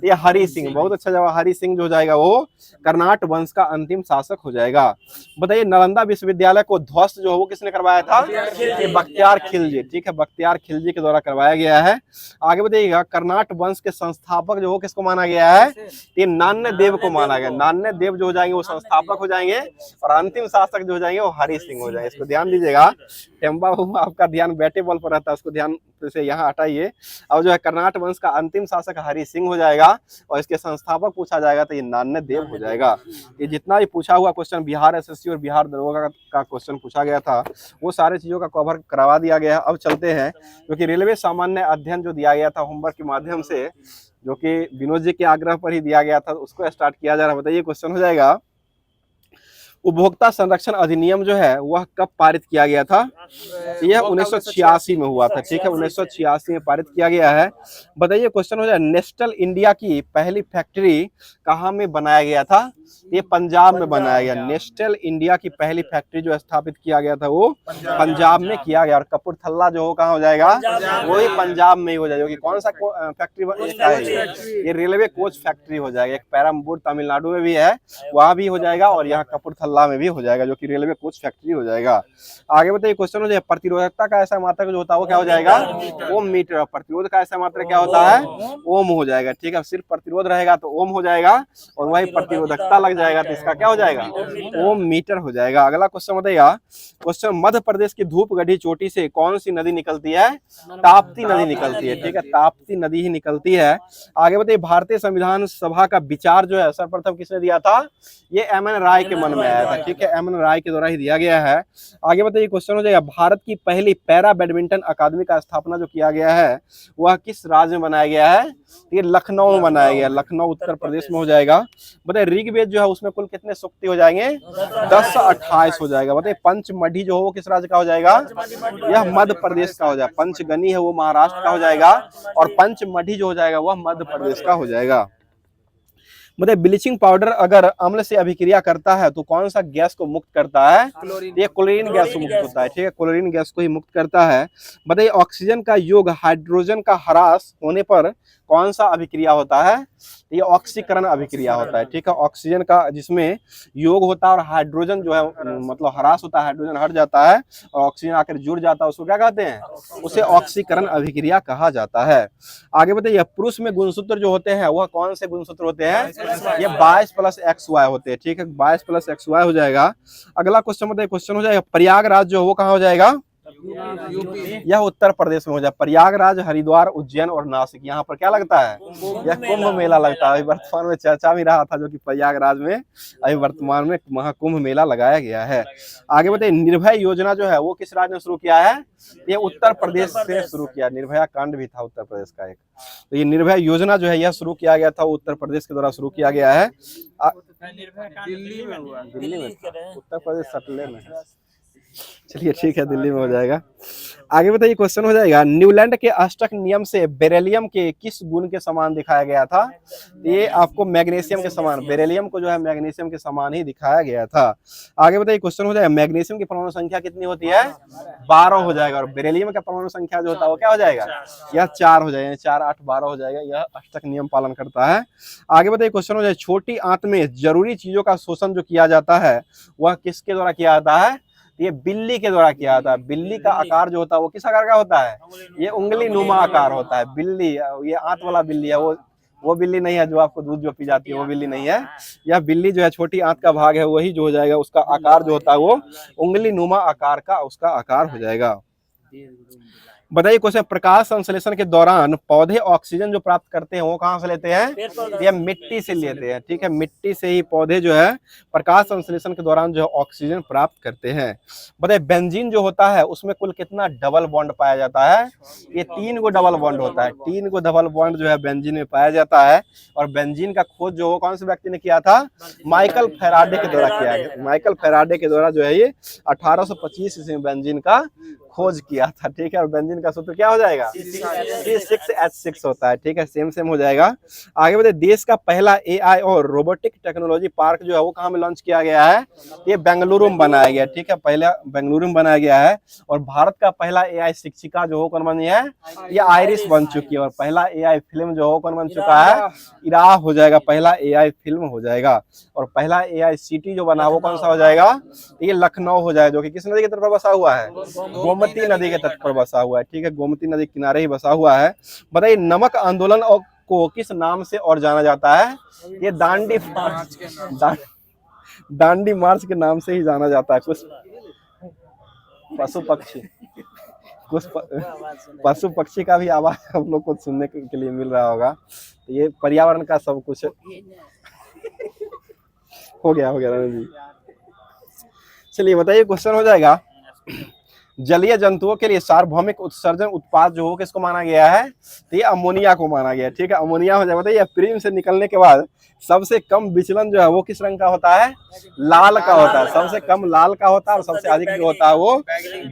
ये हरि सिंह। बहुत अच्छा जवाब, हरि सिंह जो हो जाएगा वो कर्नाट वंश का अंतिम शासक हो जाएगा। बताइए, नालंदा विश्वविद्यालय को ध्वस्त जो है वो किसने करवाया था? ये बख्तियार खिलजी, ठीक है, बख्तियार खिलजी के द्वारा करवाया गया है। आगे बताइएगा, कर्नाट वंश के संस्थापक जो हो किसको माना गया है? ये नान्य देव को माना गया। नान्य देव जो हो जाएंगे वो संस्थापक हो जाएंगे और अंतिम शासक जो हो जाएंगे वो हरि सिंह हो जाएंगे। इसको ध्यान दीजिएगा, टेम्बा आपका ध्यान बैटे बॉल पर रहता है, उसको ध्यान से यहाँ हटाइए। अब जो है कर्नाट वंश का अंतिम शासक हरि सिंह हो जाएगा और इसके संस्थापक पूछा जाएगा तो ये नान्य देव हो जाएगा। ये जितना भी पूछा हुआ क्वेश्चन बिहार एसएससी और बिहार दरोगा का क्वेश्चन पूछा गया था वो सारे चीजों का कवर करवा दिया गया है। अब चलते हैं, क्योंकि रेलवे सामान्य अध्ययन जो दिया गया था होमवर्क के माध्यम से, जो कि विनोद जी के आग्रह पर ही दिया गया था, उसको स्टार्ट किया जा रहा है। बताइए क्वेश्चन हो जाएगा, उपभोक्ता संरक्षण अधिनियम जो है वह कब पारित किया गया था? यह 1986 में हुआ था, ठीक है, 1986 में पारित किया गया है। बताइए क्वेश्चन हो जाए, नेस्टल इंडिया की पहली फैक्ट्री कहाँ में बनाया गया था? ये पंजाब में बनाया गया। नेस्टल इंडिया की पहली फैक्ट्री जो स्थापित किया गया था वो पंजाब में किया गया। और कपूरथला जो हो कहाँ हो जाएगा? वही पंजाब में ही हो जाएगा। कौन सा फैक्ट्री? ये रेलवे कोच फैक्ट्री हो जाएगा। एक पेरम्बूर तमिलनाडु में भी है, वहां भी हो जाएगा, और यहाँ कपूरथला में भी हो जाएगा, जो कि रेलवे कोच फैक्ट्री हो जाएगा। आगे बताइए क्वेश्चन हो जाए, प्रतिरोधकता का ऐसा मात्रक जो होता है वो क्या हो जाएगा? ओम मीटर। प्रतिरोध का ऐसा मात्रक क्या होता है? ओम हो जाएगा, ठीक है, सिर्फ प्रतिरोध रहेगा तो ओम हो जाएगा, और वही प्रतिरोधकता लग जाएगा तो इसका क्या हो जाएगा? ओम मीटर हो जाएगा। अगला क्वेश्चन बताइएगा, क्वेश्चन, मध्य प्रदेश की धूपगढ़ी चोटी से कौन सी नदी निकलती है? ताप्ती नदी निकलती है, ठीक है, ताप्ती नदी ही निकलती है। आगे बताइए, भारतीय संविधान सभा का विचार जो है सर्वप्रथम किसने दिया था? ये एम.एन. राय के मन में आया था, ठीक है, एम.एन. राय के द्वारा ही दिया गया है। आगे बताइए क्वेश्चन हो जाएगा, भारत की पहली पैरा बैडमिंटन अकादमी का स्थापना जो किया गया है वह किस राज्य में बनाया गया है? ये लखनऊ में बनाया गया, लखनऊ उत्तर प्रदेश में हो जाएगा। बताइए, ऋग्वेद जो है उसमें कुल कितने सूक्ति हो जाएंगे? 10 से 28 हो जाएगा। बताइए, पंचमढ़ी जो है वो किस राज्य का हो जाएगा? यह मध्य प्रदेश का हो जाएगा। पंचगनी है वो महाराष्ट्र का हो जाएगा, और पंचमढ़ी जो हो जाएगा वह मध्य प्रदेश का हो जाएगा। मतलब ब्लीचिंग पाउडर अगर अम्ल से अभिक्रिया करता है तो कौन सा गैस को मुक्त करता है? ये क्लोरीन गैस को मुक्त होता है, ठीक है, क्लोरीन गैस को ही मुक्त करता है। बताइए, ऑक्सीजन का योग हाइड्रोजन का ह्रास होने पर कौन सा अभिक्रिया होता है? ये ऑक्सीकरण अभिक्रिया होता है, ठीक है, ऑक्सीजन का जिसमें योग होता है और हाइड्रोजन जो है मतलब ह्रास होता है, हाइड्रोजन हट जाता है और ऑक्सीजन आकर जुड़ जाता है, उसको क्या कहते हैं? उसे ऑक्सीकरण अभिक्रिया कहा जाता है। आगे बताइए, पुरुष में गुणसूत्र जो होते हैं वह कौन से गुणसूत्र होते हैं? ये 22+XY होते हैं, ठीक है, 22+XY हो जाएगा। अगला क्वेश्चन बताइए, क्वेश्चन हो जाएगा, प्रयागराज जो वो कहाँ हो जाएगा? यह उत्तर प्रदेश में हो जाए। प्रयागराज, हरिद्वार, उज्जैन और नासिक, यहाँ पर क्या लगता है? यह कुंभ मेला लगता है। अभी वर्तमान में चर्चा भी रहा था जो कि प्रयागराज में अभी वर्तमान में महाकुंभ मेला लगाया गया है। आगे बताइए, निर्भय योजना जो है वो किस राज्य ने शुरू किया है? ये उत्तर प्रदेश से शुरू किया। निर्भया कांड भी था उत्तर प्रदेश का एक, तो ये निर्भय योजना जो है यह शुरू किया गया था, उत्तर प्रदेश के द्वारा शुरू किया गया है। दिल्ली में हुआ, दिल्ली में, उत्तर प्रदेश सटले में। चलिए ठीक है, दिल्ली में हो जाएगा। आगे बताइए, क्वेश्चन हो जाएगा, न्यूलैंड के अष्टक नियम से बेरिलियम के किस गुण के समान दिखाया गया था? ये आपको मैग्नीशियम के समान, बेरिलियम को जो है मैग्नीशियम के समान ही दिखाया गया था। आगे बताइए, क्वेश्चन हो जाएगा, मैग्नीशियम की परमाणु संख्या कितनी होती है? 12 हो जाएगा। और बेरिलियम का परमाणु संख्या जो होता है वो क्या हो जाएगा? यह 4 हो जाएगा, 4 8 12 हो जाएगा। यह अष्टक नियम पालन करता है। आगे बताइए, क्वेश्चन हो जाए, छोटी आंत में जरूरी चीजों का शोषण जो किया जाता है वह किसके द्वारा किया जाता है? ये बिल्ली के द्वारा किया जाता है। बिल्ली का आकार जो होता है वो किस आकार का होता है? ये उंगली नुमा आकार होता है। बिल्ली, ये आंत वाला बिल्ली है, वो बिल्ली नहीं है जो आपको दूध जो पी जाती है, वो बिल्ली नहीं है। यह बिल्ली जो है छोटी आंत का भाग है, वही जो हो जाएगा, उसका आकार जो होता है वो उंगली नुमा आकार का उसका आकार हो जाएगा। बताइए क्वेश्चन, प्रकाश संश्लेषण के दौरान पौधे ऑक्सीजन जो प्राप्त करते हैं वो कहाँ से लेते हैं? ये मिट्टी से लेते हैं। ठीक है, मिट्टी से ही पौधे जो है प्रकाश संश्लेषण के दौरान जो है ऑक्सीजन प्राप्त करते हैं। बताइए बेंजीन जो होता है उसमें कुल कितना डबल बॉन्ड पाया जाता है? ये 3 गो डबल बॉन्ड होता है। 3 गो डबल बॉन्ड जो है बेंजीन में पाया जाता है। और बेंजीन का खोज जो हो कौन से व्यक्ति ने किया था? माइकल फेराडे के द्वारा किया गया। माइकल फेराडे के द्वारा जो है ये 1825 ईस्वी में बेंजीन का खोज किया था। ठीक है, और बेंजीन का सूत्र क्या हो जाएगा? C6H6 होता है। ठीक है, सेम हो जाएगा। आगे बढ़े, देश का पहला AI और रोबोटिक टेक्नोलॉजी पार्क जो है वो कहाँ में लॉन्च किया गया है? ये बेंगलुरु में बनाया गया। ठीक है, पहला बेंगलुरु में बनाया गया है। और भारत का पहला AI शिक्षिका जो हो कौन बनी है? ये आयरिश बन चुकी है। और पहला AI फिल्म जो हो कौन बन चुका है? इरा हो जाएगा, पहला AI फिल्म हो जाएगा। और पहला AI सिटी जो बना वो कौन सा हो जाएगा? ये लखनऊ हो जाएगा, जो कि किस नदी के तट पर बसा हुआ है? गोमती नदी के तट पर बसा हुआ है। ठीक है, गोमती नदी किनारे ही बसा हुआ है। बताइए नमक आंदोलन को किस नाम से और जाना जाता है? ये दांडी दांडी मार्च के नाम से ही जाना जाता है। कुछ पशु पक्षी पशु पक्षी का भी आवाज हम लोग को सुनने के लिए मिल रहा होगा। ये पर्यावरण का सब कुछ हो गया रानू जी। चलिए बताइए, क्वेश्चन हो जाएगा, जलीय जंतुओं के लिए सार्वभौमिक उत्सर्जन उत्पाद जो हो किसको माना गया है? तो ये अमोनिया को माना गया। ठीक है, अमोनिया हो जाए। बताइए प्रीम से निकलने के बाद सबसे कम विचलन जो है वो किस रंग का होता है? लाल का होता है। सबसे कम लाल का होता है और सबसे अधिक जो होता है वो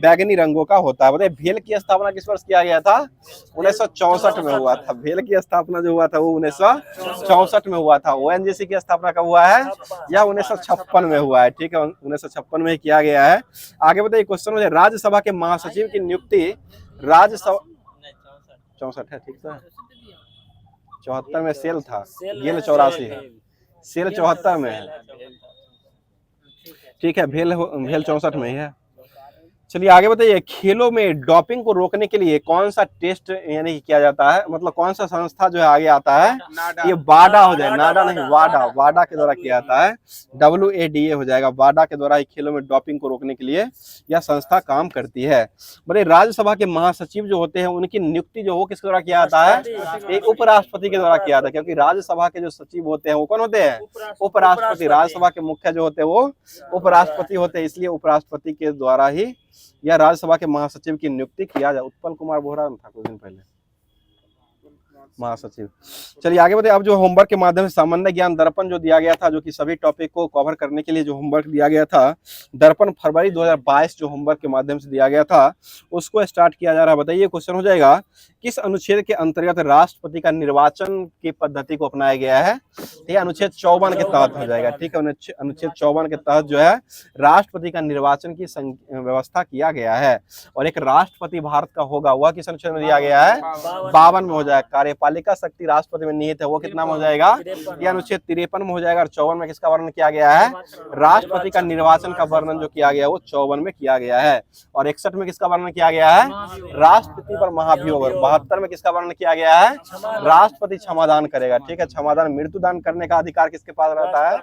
बैगनी रंगों का होता है। बताइए भेल की स्थापना किस वर्ष किया गया था? 1964 में हुआ था। भेल की स्थापना जो हुआ था वो 1964 में हुआ था। ONGC की स्थापना कब हुआ है? यह 1956 में हुआ है। ठीक है, 1956 में किया गया है। आगे बताइए, क्वेश्चन हो जाए, राज्यसभा के महासचिव की नियुक्ति राज्यसभा 64 है। ठीक है, 74 में सेल था, गेल 84 है, सेल 74 में है। ठीक है, भेल 64 में ही है। चलिए आगे बताइए, खेलों में डोपिंग को रोकने के लिए कौन सा टेस्ट यानी किया जाता है? मतलब कौन सा संस्था जो है आगे आता है? ये वाडा हो जाए, नाडा नहीं, वाडा के द्वारा किया जाता है। WADA हो जाएगा। वाडा के द्वारा खेलों में डोपिंग को रोकने के लिए यह संस्था काम करती है। बताइए राज्यसभा के महासचिव जो होते हैं उनकी नियुक्ति जो हो किसके द्वारा किया जाता है? एक उपराष्ट्रपति के द्वारा किया जाता है, क्योंकि राज्यसभा के जो सचिव होते हैं वो कौन होते हैं? उपराष्ट्रपति। राज्यसभा के मुख्य जो होते हैं वो उपराष्ट्रपति होते हैं, इसलिए उपराष्ट्रपति के द्वारा ही या राज्यसभा के महासचिव की नियुक्ति किया जाए। उत्पल कुमार बोहरा था कुछ दिन पहले महासचिव। चलिए आगे बढ़े। अब जो होमवर्क के माध्यम से सामान्य ज्ञान दर्पण जो दिया गया था, जो कि सभी टॉपिक को कवर करने के लिए जो होमवर्क दिया गया था, दर्पण फरवरी 2022 जो होमवर्क के माध्यम से दिया गया था उसको स्टार्ट किया जा रहा है। बताइए क्वेश्चन हो जाएगा, किस अनुच्छेद के अंतर्गत राष्ट्रपति का निर्वाचन की पद्धति को अपनाया गया है? ये अनुच्छेद 54 के तहत हो जाएगा। ठीक है, अनुच्छेद 54 के तहत जो है राष्ट्रपति का निर्वाचन की व्यवस्था किया गया है। और एक राष्ट्रपति भारत का होगा वह किस अनुच्छेद में दिया गया है? 52 में हो जाएगा। कार्यपालिका शक्ति राष्ट्रपति में निहित है, वो कितना में हो जाएगा? यह अनुच्छेद 53 में हो जाएगा। और 54 में किसका वर्णन किया गया है? राष्ट्रपति का निर्वाचन का वर्णन जो किया गया वो 54 में किया गया है। और 61 में किसका वर्णन किया गया है? राष्ट्रपति पर महाभियोग। और 72 में किसका वर्णन किया गया है? राष्ट्रपति क्षमादान करेगा। ठीक है, क्षमादान मृत्युदान करने का अधिकार किसके पास रहता है?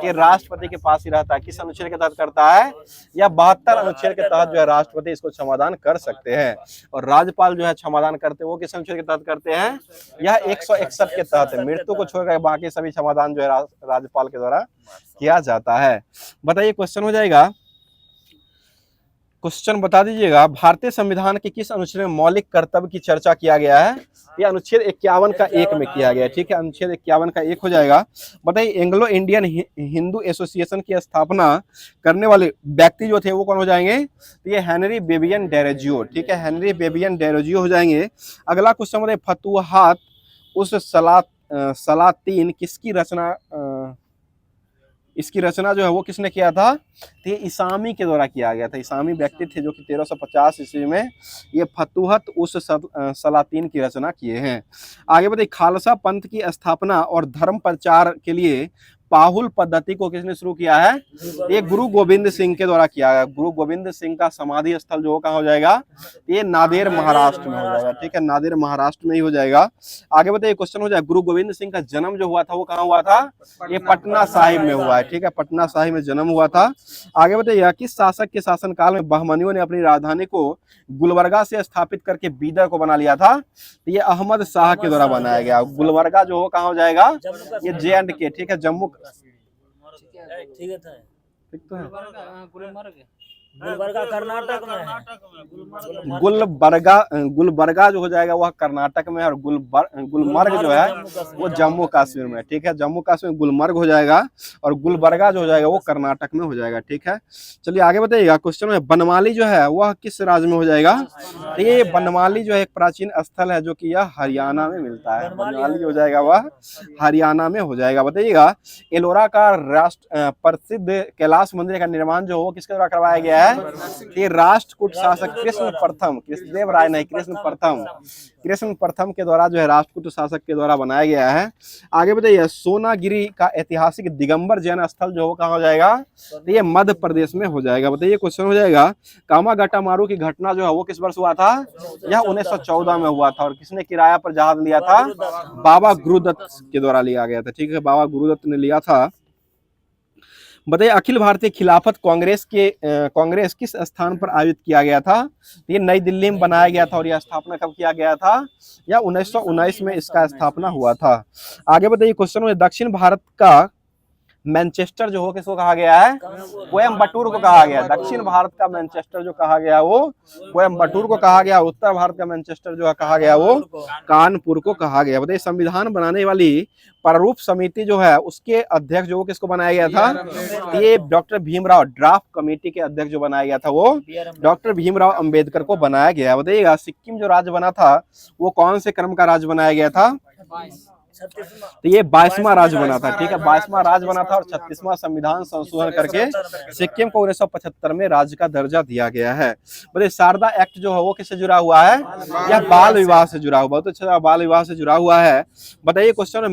ये राष्ट्रपति के पास ही रहता है। किस अनुच्छेद के तहत करता है? या 72 अनुच्छेद के तहत जो है राष्ट्रपति इसको क्षमादान कर सकते हैं। और राज्यपाल जो है क्षमादान करते हैं वो किस अनुच्छेद के तहत करते हैं? यह 161 के तहत है। मृत्यु को छोड़कर बाकी सभी क्षमादान जो है राज्यपाल के द्वारा किया जाता है। बताइए क्वेश्चन हो जाएगा, क्वेश्चन बता दीजिएगा, भारतीय संविधान के किस अनुच्छेद में मौलिक कर्तव्य की चर्चा किया गया है? ये अनुच्छेद 51 का 1 में किया गया है, ठीक है, अनुच्छेद 51 का 1 हो जाएगा। बताइए, एंग्लो इंडियन हिंदू एसोसिएशन की स्थापना करने वाले व्यक्ति जो थे वो कौन हो जाएंगे? तो ये हेनरी बेबियन डेरोजियो, ठीक है, हेनरी बेबियन डेरोजियो हो जाएंगे। अगला क्वेश्चन बताइए, फतुहात उस सलातीन किसकी रचना, इसकी रचना जो है वो किसने किया था? तो ये इसामी के द्वारा किया गया था। इसामी व्यक्ति थे जो कि 1350 ईस्वी में ये फतुहत उस सलातीन की रचना किए हैं। आगे बताइए, खालसा पंथ की स्थापना और धर्म प्रचार के लिए पाहुल पद्धति को किसने शुरू किया है? ये गुरु गोविंद सिंह के द्वारा किया गया। गुरु गोविंद सिंह का समाधि स्थल जो कहाँ हो जाएगा? ये नादेर महाराष्ट्र में हो जाएगा, ठीक है, नादेर महाराष्ट्र में ही हो जाएगा। आगे बताइए, क्वेश्चन हो जाए, गुरु गोविंद सिंह का जन्म जो हुआ था वो कहाँ हुआ था? ये पटना साहिब में हुआ है, ठीक है, पटना साहिब में जन्म हुआ था। आगे बताइए, किस शासक के शासनकाल में बहमनियों ने अपनी राजधानी को गुलबर्गा से स्थापित करके बीदर को बना लिया था? तो ये अहमद शाह के द्वारा बनाया गया। गुलबर्गा जो हो कहाँ हो जाएगा? ये J&K, ठीक है, जम्मू, ठीक तो है, गुलबर्गा कर्नाटक में है। गुलबर्गा जो हो जाएगा वह कर्नाटक में, और गुलमर्ग जो है वो जम्मू कश्मीर में, ठीक है, जम्मू कश्मीर गुलमर्ग हो जाएगा, और गुलबर्गा जो हो जाएगा वो कर्नाटक में हो जाएगा, ठीक है। चलिए आगे बताइएगा, क्वेश्चन में बनमाली जो है वह किस राज्य में हो जाएगा? तो ये बनमाली जो है एक प्राचीन स्थल है जो कि यह हरियाणा में मिलता है। बनमाली हो जाएगा वह हरियाणा में हो जाएगा। बताइएगा, एलोरा का राष्ट्र प्रसिद्ध कैलाश मंदिर का निर्माण जो हो किसके द्वारा करवाया गया है? ये राष्ट्रकूट शासक कृष्ण प्रथम, कृष्णदेव राय नहीं, कृष्ण प्रथम के द्वारा जो है राष्ट्रकूट शासक के द्वारा बनाया गया है। आगे बताइए, सोनागिरी का ऐतिहासिक दिगंबर जैन स्थल जो हो कहाँ हो जाएगा? तो ये मध्य प्रदेश में हो जाएगा। बताइए, क्वेश्चन हो जाएगा, कामागाटा मारू की घटना जो है वो किस वर्ष हुआ था? यह 1914 में हुआ था, और किसने किराया पर जहाज लिया था? बाबा गुरुदत्त के द्वारा लिया गया था, ठीक है, बाबा गुरुदत्त ने लिया था। बताइए, अखिल भारतीय खिलाफत कांग्रेस किस स्थान पर आयोजित किया गया था? ये नई दिल्ली में बनाया गया था, और यह स्थापना कब किया गया था? या 1919 में इसका स्थापना हुआ था। आगे बताइए, क्वेश्चन में दक्षिण भारत का मैनचेस्टर जो हो किसको कहा गया है? कोयम्बटूर को कहा गया। दक्षिण भारत का मैनचेस्टर जो कहा गया वो कोयम्बटूर को कहा गया। उत्तर भारत का मैनचेस्टर जो कहा गया वो कानपुर को कहा गया। बताइए, संविधान बनाने वाली प्रारूप समिति जो है उसके अध्यक्ष जो किसको बनाया गया था? ये डॉक्टर भीमराव, ड्राफ्ट कमेटी के अध्यक्ष जो बनाया गया था वो डॉक्टर भीमराव अंबेडकर को बनाया गया। बताइएगा, सिक्किम जो राज्य बना था वो कौन से क्रम का राज्य बनाया गया था? तो ये 22वां राज्य बना था, ठीक है, 22वां राज्य बना था, और 36वां संविधान संशोधन करके सिक्किम को 1975 में राज्य का दर्जा दिया गया है। बताइए, शारदा एक्ट जो है वो किससे जुड़ा हुआ है? यह बाल विवाह से जुड़ा हुआ, बहुत अच्छा, बाल विवाह से जुड़ा हुआ है। बताइए, क्वेश्चन,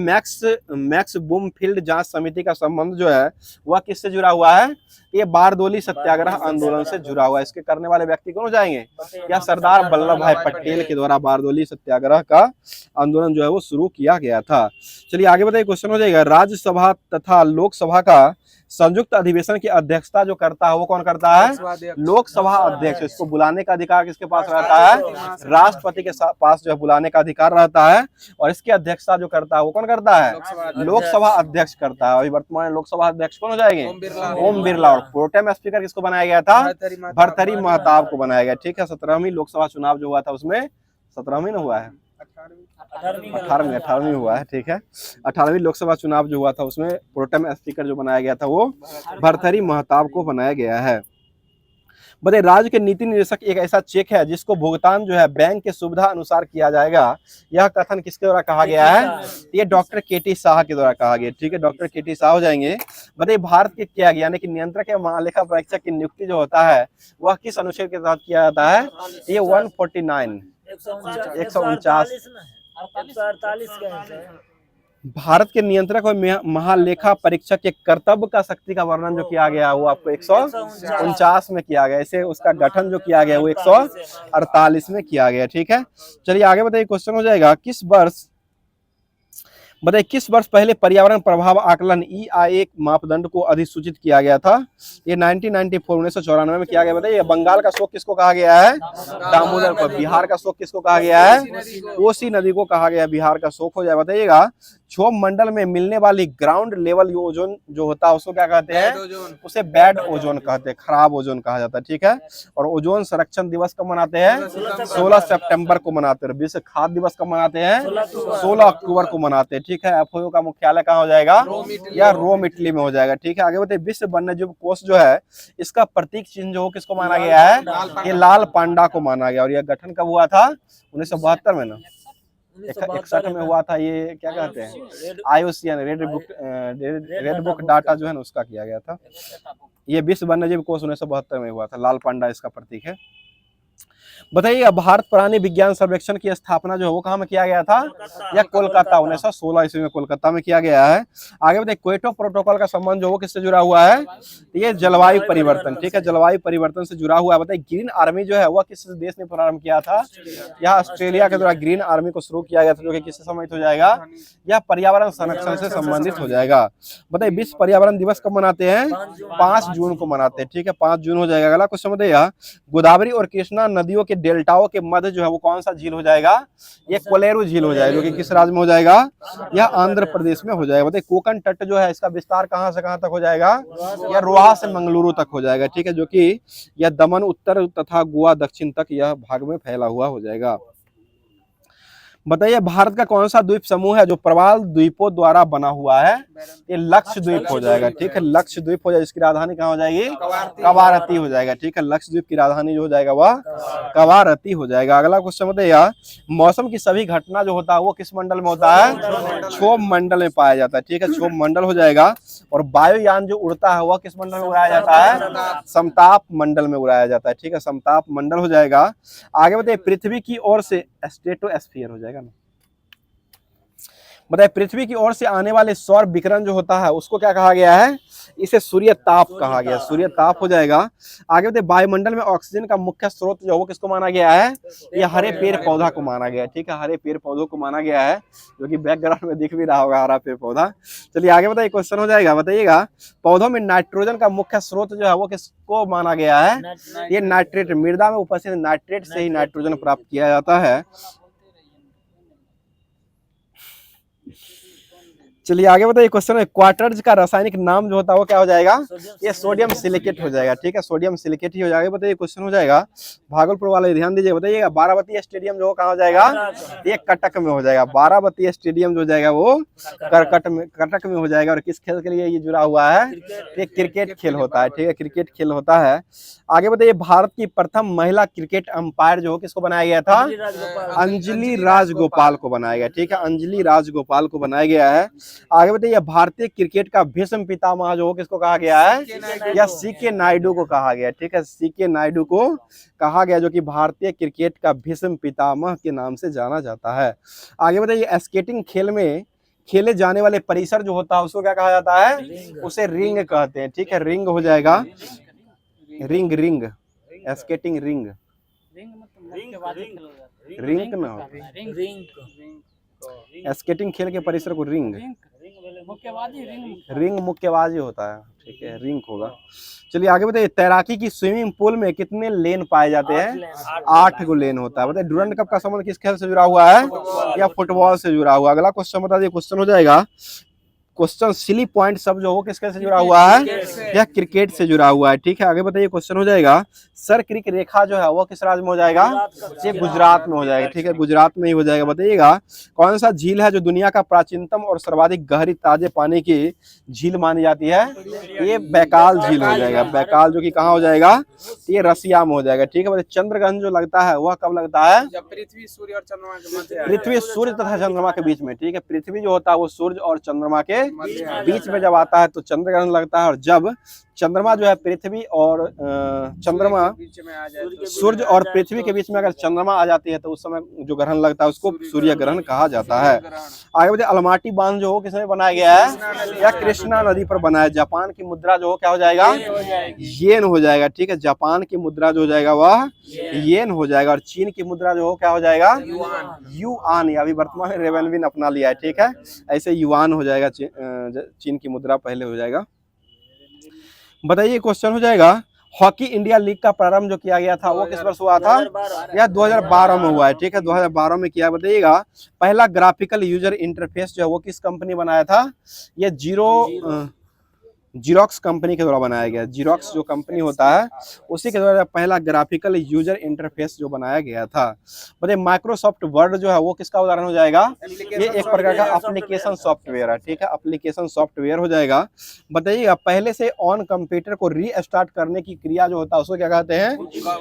मैक्स बूमफील्ड जांच समिति का संबंध जो है वह किससे जुड़ा हुआ है? ये बारदोली सत्याग्रह आंदोलन से जुड़ा हुआ है। इसके करने वाले व्यक्ति कौन हो जाएंगे? या सरदार वल्लभ भाई पटेल के द्वारा बारदोली सत्याग्रह का आंदोलन जो है वो शुरू किया गया था। चलिए आगे बताइए, क्वेश्चन हो जाएगा, राज्यसभा तथा लोकसभा का संयुक्त अधिवेशन की अध्यक्षता जो करता है वो कौन करता है? लोकसभा अध्यक्ष। इसको बुलाने का अधिकार किसके पास रहता है? राष्ट्रपति के पास जो है बुलाने का अधिकार रहता है, और इसकी अध्यक्षता जो करता है वो कौन करता है? लोकसभा अध्यक्ष करता है। अभी वर्तमान लोकसभा अध्यक्ष कौन हो जाएंगे? ओम बिरला। और प्रोटेम स्पीकर किसको बनाया गया था? भर्तृहरि महताब को बनाया गया, ठीक है। 17वीं लोकसभा चुनाव जो हुआ था उसमें 17वीं में हुआ है, 18वीं हुआ है, ठीक है। 18वीं लोकसभा चुनाव जो हुआ था उसमें प्रोटेम स्पीकर जो बनाया गया था वो भर्तृहरि महताब को बनाया गया है। बताइए, राज्य के नीति निदेशक एक ऐसा चेक है जिसको भुगतान जो है बैंक के सुविधा अनुसार किया जाएगा, यह कथन किसके द्वारा कहा गया है? ये डॉक्टर के.टी. शाह के द्वारा कहा गया, ठीक है, डॉक्टर के.टी. शाह हो जाएंगे। बताइए, भारत के क्या यानी कि नियंत्रक या महालेखा परीक्षक की नियुक्ति जो होता है वह किस अनुच्छेद के तहत किया जाता है? ये 149 149 भारत के नियंत्रक और महालेखा परीक्षक के कर्तव्य का शक्ति का वर्णन जो किया गया वो आपको 149 में किया गया। इसे उसका गठन जो किया गया वो 148 में किया गया, ठीक है। चलिए आगे बताइए, क्वेश्चन हो जाएगा, किस वर्ष पहले पर्यावरण प्रभाव आकलन EIA मापदंड को अधिसूचित किया गया था? ये 1994 में किया गया। बताइए, बंगाल का शोक किसको कहा गया है? दामोदर को। बिहार का शोक किसको कहा गया है? कोसी नदी को कहा गया बिहार का शोक हो जाए। बताइएगा, क्षोभ मंडल में मिलने वाली ग्राउंड लेवल ओजोन जो होता है उसको क्या कहते हैं, उसे बैड ओजोन कहते हैं, खराब ओजोन कहा जाता है, ठीक है। और ओजोन संरक्षण दिवस कब मनाते हैं, 16 सितंबर को मनाते हैं। विश्व खाद्य दिवस कब मनाते हैं, 16 अक्टूबर को मनाते हैं, ठीक है। एफओ का मुख्यालय कहाँ हो जाएगा, या रोम इटली में हो जाएगा, ठीक है। आगे बताइए, विश्व वन्यजीव कोष जो है इसका प्रतीक चिन्ह जो किसको माना गया है, ये लाल पांडा को माना गया। और यह गठन कब हुआ था, 1972 में ना, 61 में हुआ था। ये क्या कहते हैं, IUCN रेड बुक डाटा जो है ना उसका किया गया था। ये विश्व वन्यजीव कोष 1972 में हुआ था। लाल पांडा इसका प्रतीक है। बताइए, भारत प्राणी विज्ञान सर्वेक्षण की स्थापना जो है वो कहाँ में किया गया था, या कोलकाता, 1916 ईस्वी में कोलकाता में किया गया है। आगे बताइए, क्योटो प्रोटोकॉल का संबंध जो वो किससे जुड़ा हुआ है, ये जलवायु परिवर्तन, ठीक है, जलवायु परिवर्तन से जुड़ा हुआ है। बताइए, ग्रीन आर्मी जो है वह किस देश ने प्रारंभ किया था, यह ऑस्ट्रेलिया के द्वारा ग्रीन आर्मी को शुरू किया गया था, जो कि किससे संबंधित हो जाएगा, यह पर्यावरण संरक्षण से संबंधित हो जाएगा। बताइए, विश्व पर्यावरण दिवस कब मनाते हैं, 5 जून को मनाते हैं, ठीक है, 5 जून हो जाएगा। अगला क्वेश्चन बताइए, गोदावरी और कृष्णा नदियों के डेल्टाओं के मध्य जो है वो कौन सा झील हो जाएगा, ये कोलेरू झील हो जाएगा, जो कि किस राज्य में हो जाएगा, यह आंध्र प्रदेश में हो जाएगा। बताइए, कोंकण तट जो है इसका विस्तार कहां से कहां तक हो जाएगा, यह रोहा से मंगलुरु तक हो जाएगा, ठीक है, जो कि यह दमन उत्तर तथा गोवा दक्षिण तक यह भाग में फैला हुआ हो जाएगा। बताइए, भारत का कौन सा द्वीप समूह है जो प्रवाल द्वीपों द्वारा बना हुआ है, ये लक्षद्वीप हो जाएगा, ठीक है, लक्षद्वीप हो जाएगा। इसकी राजधानी कहाँ हो जाएगी, कवारती हो जाएगा, ठीक है, लक्षद्वीप की राजधानी जो हो जाएगा वह कवारती हो जाएगा। अगला क्वेश्चन बताइए, मौसम की सभी घटना जो होता है वो किस मंडल में होता है, क्षोभ मंडल में पाया जाता है, ठीक है, क्षोभ मंडल हो जाएगा। और वायुयान जो उड़ता है वह किस मंडल में उड़ाया जाता है, समताप मंडल में उड़ाया जाता है, ठीक है, समताप मंडल हो जाएगा। आगे बताइए, पृथ्वी की ओर से स्ट्रेटोस्फीयर हो जाएगा ना। बताइए, पृथ्वी की ओर से आने वाले सौर विकिरण जो होता है उसको क्या कहा गया है, इसे सूर्य ताप कहा गया, सूर्य ताप हो जाएगा। आगे बताइए, वायुमंडल में ऑक्सीजन का मुख्य स्रोत जो वो किसको माना गया है, ये हरे पेड़ पौधा को माना गया है, ठीक है, हरे पेड़ पौधों को माना गया है, जो कि बैकग्राउंड में दिख भी रहा होगा हरा पेड़ पौधा। चलिए आगे बताइए, क्वेश्चन हो जाएगा। बताइएगा, पौधों में नाइट्रोजन का मुख्य स्रोत जो है वो किसको माना गया है, ये नाइट्रेट, मृदा में उपस्थित नाइट्रेट से ही नाइट्रोजन प्राप्त किया जाता है। चलिए आगे बताइए, क्वेश्चन है, क्वार्टर्ज का रासायनिक नाम जो होता है वो क्या हो जाएगा, ये सोडियम सिलिकेट हो जाएगा, ठीक है, सोडियम सिलिकेट ही हो जाएगा। बताइए, क्वेश्चन हो जाएगा भागलपुर वाले, ध्यान दीजिए। बताइएगा, बाराबती स्टेडियम जो कहाँ हो जाएगा, ये कटक में हो जाएगा, बाराबती स्टेडियम जो हो जाएगा वो कटक में हो जाएगा। और किस खेल के लिए ये जुड़ा हुआ है, ये क्रिकेट खेल होता है, ठीक है, क्रिकेट खेल होता है। आगे बताइए, भारत की प्रथम महिला क्रिकेट अंपायर जो किसको बनाया गया था, अंजलि राजगोपाल को बनाया गया, ठीक है, अंजलि राजगोपाल को बनाया गया है। आगे बताइए, भारतीय क्रिकेट का भीष्म पितामह जो किसको कहा गया है, या सीके नायडू को कहा गया, ठीक है, सीके नायडू को कहा गया, जो कि भारतीय क्रिकेट का भीष्म पितामह के नाम से जाना जाता है। आगे बताइए, स्केटिंग खेल में खेले जाने वाले परिसर जो होता है उसको क्या कहा जाता है, उसे रिंग कहते हैं, ठीक है, रिंग हो जाएगा, ring ring skating ring, ring ना, स्केटिंग खेल के परिसर को रिंग मुक्केबाजी होता है, ठीक है, रिंग होगा। चलिए आगे बताइए, तैराकी की स्विमिंग पूल में कितने लेन पाए जाते हैं, 8 गो लेन होता है। बताइए, डुरंड कप का संबंध किस खेल से जुड़ा हुआ है, या फुटबॉल से जुड़ा हुआ। अगला क्वेश्चन बता दिए, क्वेश्चन हो जाएगा, क्वेश्चन सिली पॉइंट सब जो वो किसके से जुड़ा हुआ है, यह क्रिकेट से जुड़ा हुआ है, ठीक है। आगे बताइए, क्वेश्चन हो जाएगा, सर क्रिक रेखा जो है वो किस राज्य में हो जाएगा, ये गुजरात में हो जाएगा, ठीक है, गुजरात में ही हो जाएगा। बताइएगा, कौन सा झील है जो दुनिया का प्राचीनतम और सर्वाधिक गहरी ताजे पानी की झील मानी जाती है, ये बैकाल झील हो जाएगा, बैकाल, जो कि कहाँ हो जाएगा, ये रसिया में हो जाएगा, ठीक है। बताइए, चंद्रग्रहण जो लगता है वह कब लगता है, जब पृथ्वी सूर्य और चंद्रमा के मध्य, पृथ्वी सूर्य तथा चंद्रमा के बीच में, ठीक है, पृथ्वी जो होता है वो सूर्य और चंद्रमा के बीच में जब आता है तो चंद्रग्रहण लगता है। और जब चंद्रमा जो है पृथ्वी और चंद्रमा, सूर्य और पृथ्वी के बीच में अगर चंद्रमा आ जाती है तो उस समय जो ग्रहण लगता है उसको सूर्य ग्रहण कहा जाता है। आगे बताइए, अलमाटी बांध जो किसने बनाया गया है, या कृष्णा नदी पर बनाया। जापान की मुद्रा जो क्या हो जाएगा, येन हो जाएगा, ठीक है, जापान की मुद्रा जो हो जाएगा वह येन हो जाएगा। और चीन की मुद्रा जो क्या हो जाएगा, युआन, या अभी वर्तमान में रेवेनविन अपना लिया है, ठीक है, ऐसे युआन हो जाएगा, चीन की मुद्रा पहले हो जाएगा। बताइए, क्वेश्चन हो जाएगा, हॉकी इंडिया लीग का प्रारंभ जो किया गया था वो किस वर्ष हुआ था? 2012 यह 2012 में हुआ है, ठीक है, 2012 में किया। बताइएगा पहला ग्राफिकल यूजर इंटरफेस जो है वो किस कंपनी बनाया था? ये जीरोक्स कंपनी के द्वारा बनाया गया। जीरोक्स जो कंपनी होता है उसी के द्वारा पहला ग्राफिकल यूजर इंटरफेस जो बनाया गया था। बताइए माइक्रोसॉफ्ट वर्ड जो है वो किसका उदाहरण हो जाएगा? ये एक प्रकार का एप्लीकेशन सॉफ्टवेयर है, ठीक है, एप्लीकेशन सॉफ्टवेयर हो जाएगा। बताइएगा पहले से ऑन कंप्यूटर को रीस्टार्ट करने की क्रिया जो होता है उसको क्या कहते हैं?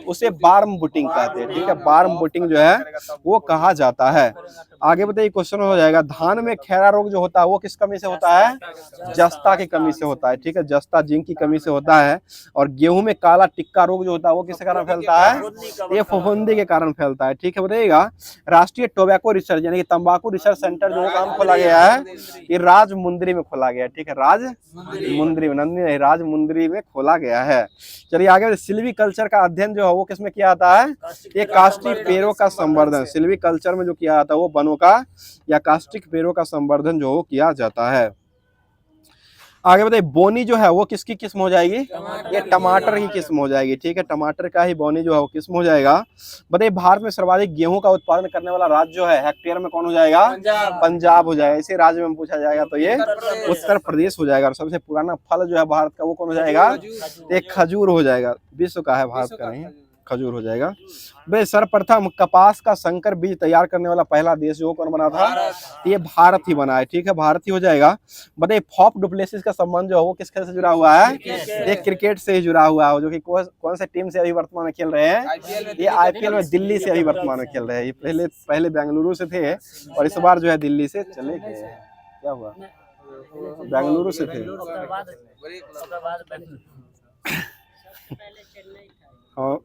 उसे बार्म बूटिंग कहते हैं, ठीक है, बार्म बूटिंग जो है वो कहा जाता है। आगे बताइए क्वेश्चन हो जाएगा धान में खैरा रोग जो होता है वो किस कमी से होता है? जस्ता की कमी से होता है, ठीक है, जस्ता जिंक की कमी से होता है। और गेहूं में काला टिक्का रोग जो होता है वो किसके कारण फैलता है? ये फफूंदी के कारण फैलता है, ठीक है। बताइएगा राष्ट्रीय टोबैको रिसर्च यानी कि तंबाकू रिसर्च सेंटर जो काम खोला गया है ये राजमुंदरी में खोला गया है, ठीक है, राजमुंदरी में, नंदी नहीं, राजमुंदरी में खोला गया है। चलिए आगे सिल्वी कल्चर का अध्ययन जो है वो किसमें किया जाता है? ये कास्टिक पेड़ों का संवर्धन, सिल्वी कल्चर में जो किया जाता है वो वनों का या कास्टिक पेड़ों का संवर्धन जो किया जाता है। आगे बताइए बोनी जो है वो किसकी किस्म हो जाएगी? ये टमाटर की किस्म हो जाएगी, ठीक है, टमाटर का ही बोनी जो है वो किस्म हो जाएगा। बताइए भारत में सर्वाधिक गेहूं का उत्पादन करने वाला राज्य जो है हेक्टेयर में कौन हो जाएगा? पंजाब हो जाएगा। इसी राज्य में पूछा जाएगा तो ये उत्तर प्रदेश हो जाएगा। और सबसे पुराना फल जो है भारत का वो कौन हो जाएगा? एक खजूर हो जाएगा, विश्व का है, भारत का नहीं, खजूर हो जाएगा। भाई सर्वप्रथम कपास का संकर बीज तैयार करने वाला पहला देश जो कौन बना था? ये भारत ही बना है, ठीक है, भारत ही हो जाएगा। बताइए फॉफ डुप्लेसिस का संबंध जो है वो किस खेल से जुड़ा हुआ है? ये क्रिकेट से ही जुड़ा हुआ है, जो कि कौन से टीम से अभी वर्तमान में खेल रहे हैं? ये आईपीएल में दिल्ली से अभी वर्तमान में खेल रहे हैं। ये पहले बेंगलुरु से थे और इस बार जो है दिल्ली से चले गए हैं। क्या हुआ? बेंगलुरु से थे और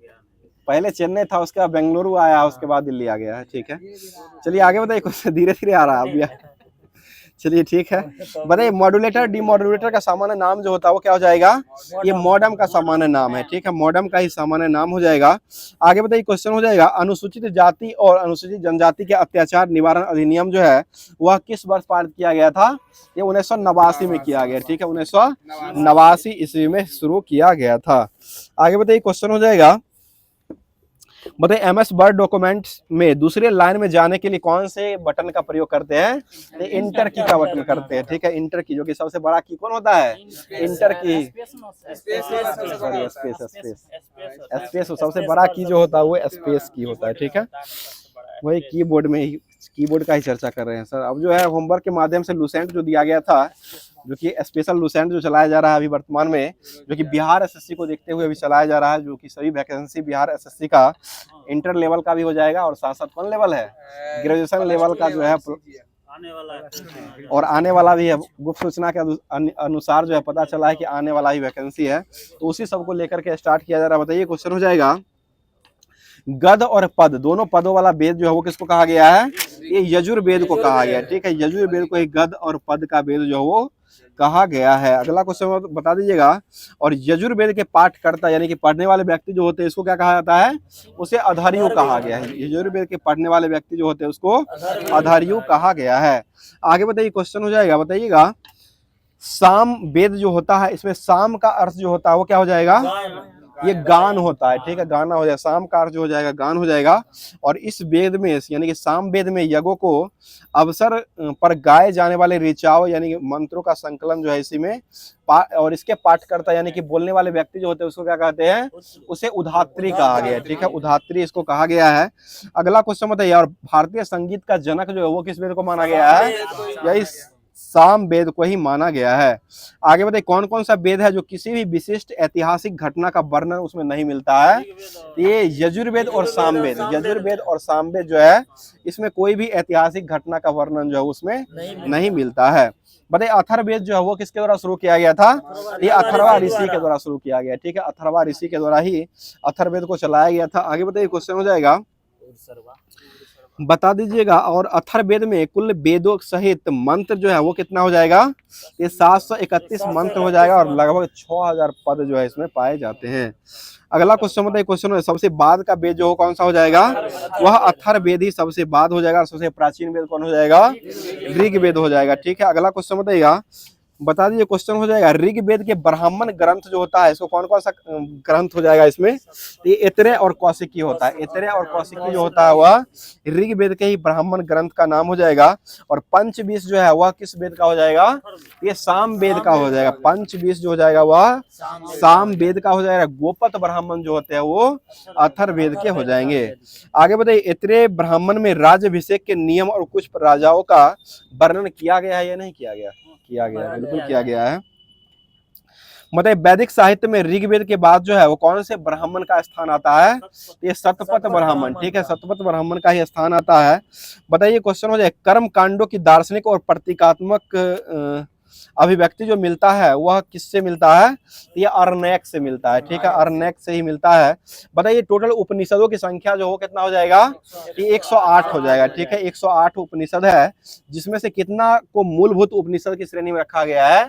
पहले चेन्नई था, उसके बाद बेंगलुरु आया, उसके बाद दिल्ली आ गया है, ठीक है। चलिए आगे बताइए, कुछ धीरे धीरे आ रहा है अभी। चलिए ठीक है, बताइए मॉड्यूलेटर डिमॉड्यूलेटर का सामान्य नाम जो होता है वो क्या हो जाएगा? ये मॉडम का सामान्य नाम है, ठीक है, मॉडम का ही सामान्य नाम हो जाएगा। आगे बताइए क्वेश्चन हो जाएगा अनुसूचित जाति और अनुसूचित जनजाति के अत्याचार निवारण अधिनियम जो है वह किस वर्ष पारित किया गया था? ये 1989 में किया गया, ठीक है, 1989 ईस्वी में शुरू किया गया था। आगे बताइए क्वेश्चन हो जाएगा बताइए एमएस वर्ड डॉक्यूमेंट्स में दूसरे लाइन में जाने के लिए कौन से बटन का प्रयोग करते हैं? तो इंटर की का बटन करते हैं, ठीक है, इंटर की, जो कि सबसे बड़ा की कौन होता है? इंटर की, स्पेस सबसे बड़ा की जो होता है वो स्पेस की होता है, ठीक है। वही कीबोर्ड में ही, कीबोर्ड का ही चर्चा कर रहे हैं सर। अब जो है होमवर्क के माध्यम से लुसेंट जो दिया गया था, जो कि स्पेशल लुसेंट जो चलाया जा रहा है अभी वर्तमान में, जो कि बिहार एसएससी को देखते हुए अभी चलाया जा रहा है, जो कि सभी वैकेंसी बिहार एसएससी का इंटर लेवल का भी हो जाएगा और साथ साथ कौन लेवल है? ग्रेजुएशन लेवल का जो है आने वाला है और आने वाला भी है। गुप्त सूचना के अनुसार जो है पता चला है कि आने वाला ही वैकेंसी है, तो उसी सब को लेकर के स्टार्ट किया जा रहा है। बताइए क्वेश्चन हो जाएगा गद और पद दोनों पदों वाला वेद जो है वो किसको कहा गया है? ये यजुर्वेद को कहा गया है, ठीक है, यजुर्वेद को एक गद और पद का वेद जो है वो कहा गया है। अगला क्वेश्चन बता दीजिएगा। और यजुर्वेद के पाठकर्ता यानी कि पढ़ने वाले व्यक्ति जो होते हैं इसको क्या कहा जाता है? उसे अधार्यु कहा गया है। यजुर्वेद के पढ़ने वाले व्यक्ति जो होते हैं उसको अधार्यु कहा गया है। आगे बताइए क्वेश्चन हो जाएगा, बताइएगा साम वेद जो होता है इसमें साम का अर्थ जो होता है वो क्या हो जाएगा? ये गान होता है, ठीक है, गाना हो जाएगा। साम का अर्थ जो हो जाएगा गान हो जाएगा। और इस वेद में यानी कि साम वेद में यज्ञों को अवसर पर गाए जाने वाले ऋचाओं यानी कि मंत्रों का संकलन जो है इसी में और इसके पाठकर्ता यानी कि बोलने वाले व्यक्ति जो होते हैं उसको क्या कहते हैं? उसे उधात्री कहा गया है, ठीक है, उधात्री इसको कहा गया है। अगला क्वेश्चन बताइए और भारतीय संगीत का जनक जो है वो किस वेद को माना गया है? यही साम वेद को ही माना गया है। आगे बताइए कौन कौन सा वेद है जो किसी भी विशिष्ट ऐतिहासिक घटना का वर्णन उसमें नहीं मिलता है? ये यजुर्वेद और सामवेद, यजुर्वेद और सामवेद जो है इसमें कोई भी ऐतिहासिक घटना का वर्णन जो है उसमें नहीं मिलता है। बताइए अथर्ववेद जो है वो किसके द्वारा शुरू किया गया था? ये अथर्वा ऋषि के द्वारा शुरू किया गया, ठीक है, अथर्वा ऋषि के द्वारा ही अथर्ववेद को चलाया गया था। आगे बताइए क्वेश्चन हो जाएगा, बता दीजिएगा और अथर्ववेद में कुल वेदों सहित मंत्र जो है वो कितना हो जाएगा? ये 731 मंत्र हो जाएगा और लगभग 6000 पद जो है इसमें पाए जाते हैं। अगला क्वेश्चन बताइए, क्वेश्चन सबसे बाद का वेद जो हो कौन सा हो जाएगा? वह अथर्ववेद ही सबसे बाद हो जाएगा। सबसे प्राचीन वेद कौन हो जाएगा? ऋग्वेद हो जाएगा, ठीक है। अगला क्वेश्चन बताइएगा बता दीजिए, क्वेश्चन हो जाएगा ऋग्वेद के ब्राह्मण ग्रंथ जो होता है, इसको कौन कौन सा ग्रंथ हो जाएगा इसमें? ये ऐतरेय और कौशिकी होता है। ऐतरेय और कौशिकी जो होता है वह ऋग्वेद के ही ब्राह्मण ग्रंथ का नाम हो जाएगा। और पंचविंश जो है वह किस वेद का हो जाएगा? ये साम वेद का हो जाएगा। पंचविंश जो हो जाएगा वह साम वेद का हो जाएगा। गोपत ब्राह्मण जो होते हैं वो अथर्ववेद के हो जाएंगे। आगे बताइए, ऐतरेय ब्राह्मण में राज्याभिषेक के नियम और कुछ राजाओं का वर्णन किया गया है या नहीं किया गया? किया गया, बिल्कुल किया गया है। मतलब वैदिक साहित्य में ऋग्वेद के बाद जो है वो कौन से ब्राह्मण का स्थान आता है? ये शतपथ ब्राह्मण, ठीक है, शतपथ ब्राह्मण का ही स्थान आता है। बताइए, क्वेश्चन हो जाए कर्म कांडों की दार्शनिक और प्रतीकात्मक अभिव्यक्ति जो मिलता है वह किससे मिलता है? ये अरण्यक से मिलता है, ठीक है, अरण्यक से ही मिलता है। बताइए, टोटल उपनिषदों की संख्या जो हो कितना हो जाएगा? ये 108 हो जाएगा, ठीक है, 108 उपनिषद है, जिसमें से कितना को मूलभूत उपनिषद की श्रेणी में रखा गया है?